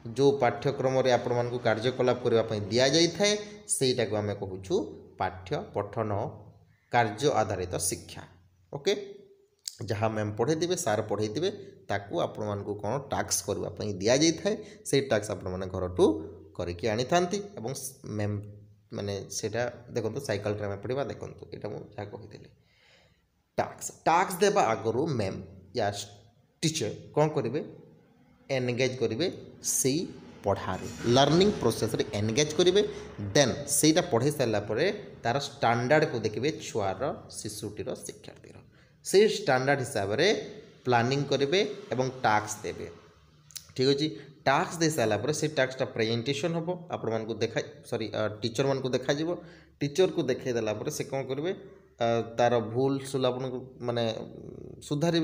जो पाठ्यक्रम आपण मानक कार्यकलाप करने दि जाए सेटा को आम कहूँ पाठ्य पठन कार्य आधारित शिक्षा ओके जहाँ मैम पढ़े थे सार पढ़े थे ताकू आपण मानक कौन टास्क करने दि जाए से टास्क आपण मैंने घर टू करके आनी था मैम माने सेटा देखो साइकिल आम पढ़ा देखो यहाँ मुझे कही टास्क देवा आगु मैम या टीचर कौन करेंगे एनगेज करेंगे से पढ़ारे लर्निंग प्रोसेस रे एनगेज करेंगे देन सेटा पढ़े सारापर तार स्टैंडर्ड को देखिए छुआर शिशुटीर शिक्षार्थीर से स्टैंडर्ड हिसाब से प्लानिंग करेंगे एवं टास्क देवे ठीक अच्छे टास्क दे सारापर से टास्कटा प्रेजेंटेशन हम आपण मानक देखा सॉरी टीचर मान को देखा टीचर को देखा देलापर से कौन करेंगे तार भूल सुल आप माने सुधारे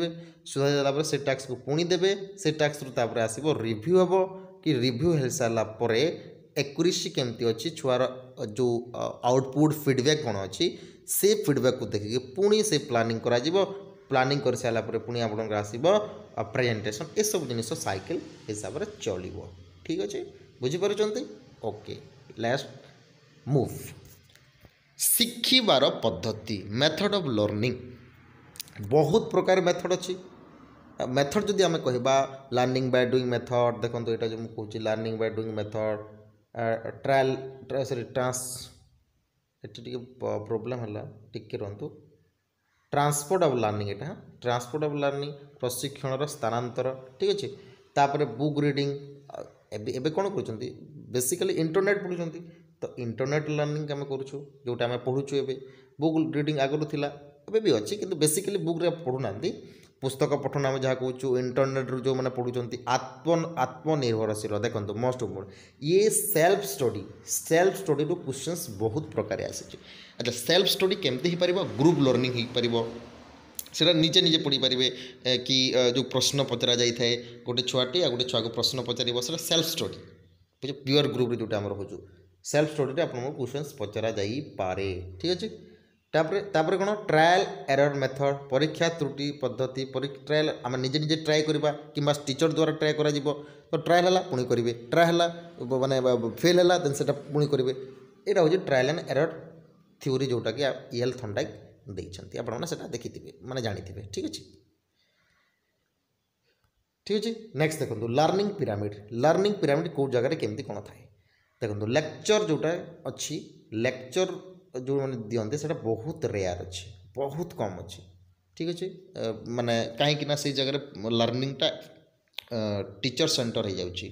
सुधार से टास्क को पुणी देवे से टास्क आसो रिव्यू हम कि रिव्यू हो सारापर एक्यूरेसी केमती अच्छी छुआर जो आउटपुट फीडबैक कौन अच्छी से फीडबैक को देखिए पुणी से प्लानिंग करा प्लानिंग कर सारापर पुणी आपंकर आसो प्रेजेंटेशन ये सब जिन साइकिल हिसाब से चलो ठीक अच्छे बुझीपार ओके लास्ट मूव शिखिबार पद्धति मेथड ऑफ लर्निंग बहुत प्रकार मेथड अच्छी मेथड जदि आम कहवा लर्निंग बाय डूइंग मेथड देखो यहाँ जो मुझे learning by doing method trial sorry problem है टिके रुहतु ट्रांसपोर्ट ऑफ लर्निंग यहाँ ट्रांसपोर्ट ऑफ लर्निंग प्रशिक्षण स्थानांतर ठीक अच्छे तापर बुक रीडिंग एबे कौन कर बेसिकली इंटरनेट पढ़ुं तो इंटरनेट लर्निंग आम करूँ जोटा आम पढ़ुचु ए बुक रीडिंग आगुरी थिला एबे भी अच्छी कि बेसिकली बुक रे पढ़ुना पुस्तक पठन आम जहाँ कहूँ इंटरनेट रू जो मैंने पढ़ुंट आत्मनिर्भरशील देखो मोस्ट इम्पोर्टेंट ये सेल्फ स्टडी रू क्वेश्चंस बहुत प्रकार आसी अच्छा सेल्फ स्टडी केमती हो पार ग्रुप लर्निंग हो पार से निजे निजे पढ़ी पारे कि जो प्रश्न पचरा जाए गोटे छुआटे आ गोटे छुआ को प्रश्न पचार से सेल्फ स्टडी बुझे प्योर ग्रुप रे जोटा आम रोचु सेल्फ स्टडी आप क्वेश्चंस पचरा जाई पारे ठीक अच्छे तापर कौन ट्रायल एरर मेथड परीक्षा त्रुटि पद्धति ट्रायल आम निजे निजे ट्राए करवा कि टीचर द्वारा ट्राए करा तो ट्रायल है पुणी करेंगे ट्राए है माने फेल है देन से पुणी करेंगे यहाँ हूँ ट्रायल एंड एरर थ्योरी जोटा कि EL थर्नडाइक देते आपने देखी माने जानी ठीक अच्छे ठीक अच्छे नेक्स्ट देखो लर्निंग पिरामिड कौ जगह केमती कौन थाए देखो लेक्चर जोटा अच्छी लेक्चर जो मैंने दिखते से बहुत रेयर अच्छे बहुत कम अच्छे ठीक अच्छे माने कहीं से जगह लर्निंगटा टीचर सेंटर हो जाऊँगी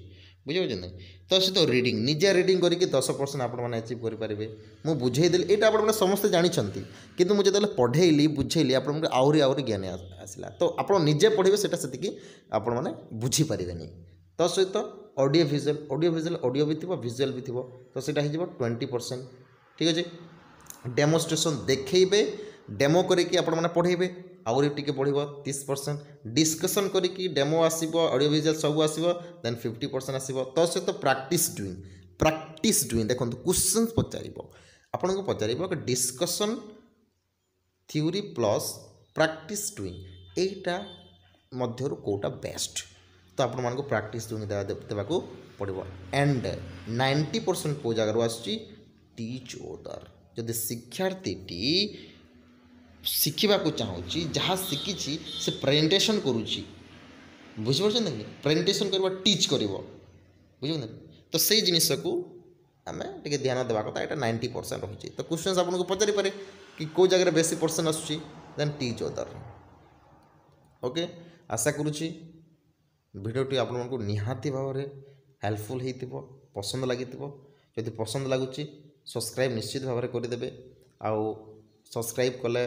बुझे ना तो सहित रीडिंग निजे रीडिंग करके 10% आपने अचिव करेंगे मुझे बुझेदेली यहाँ आप समस्ते जानते कि मुझे जो पढ़ेली बुझेली आप आहरी ज्ञान आसला तो आप निजे पढ़े से आपने बुझीपारे तो सहित ऑडियो विजुअल ऑडियो भी थी विजुअल भी थी तो सहीटा हो 20% ठीक अच्छे डेमोन्स्ट्रेशन देखेबे डेमो करके आपण मैंने पढ़ेबे आउरी टिके बढ़िबो 30%, डिस्कशन करिकी डेमो आसीबो ऑडियो विजुअल सब आसीबो देन 50% आसीबो। तो सहित प्रैक्टिस डुइंग देखंतु क्वेश्चन पचारिबो आपन को पचारिबो कि discussion theory plus practice doing एटा मध्यरु कोटा बेस्ट। तो आपण मान को प्रैक्टिस डुइंग देवाको पड़ो एंड 90% को जगार आसुची टीच ओदर। जदि शिक्षार्थी शिखा चाहूँगी जहाँ शिखी से प्रेजेंटेशन करुच्ची बुझीपार कि प्रेजेंटेशन करवा टीच कर बुझे तो से जिनस को आम टे ध्यान देवा कथा यहाँ 90% रही। तो क्वेश्चन आपको पचारि पारे कि कौ जगह बेसी परसेंट आसूँ देन टीच ओदर। ओके आशा करुच्ची भिडियोटी आपको निहाती भाव में हेल्पफुल हो पसंद लगी जदि पसंद लगुच सब्सक्राइब निश्चित भाव में करदे आउ सब्सक्राइब कले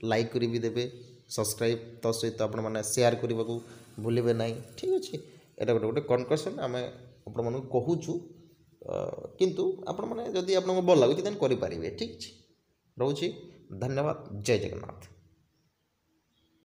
लाइक करी भी देबे सब्सक्राइब तो सहित आपण मैंने शेयर करने को भूलिए ना। ठीक अच्छे यहाँ गोटे गोटे कनकसन आम आपण कहूँ किंतु आपण मैंने जदि आपको भल लगुच देन करें। ठीक अच्छे रोचे धन्यवाद। जय जगन्नाथ।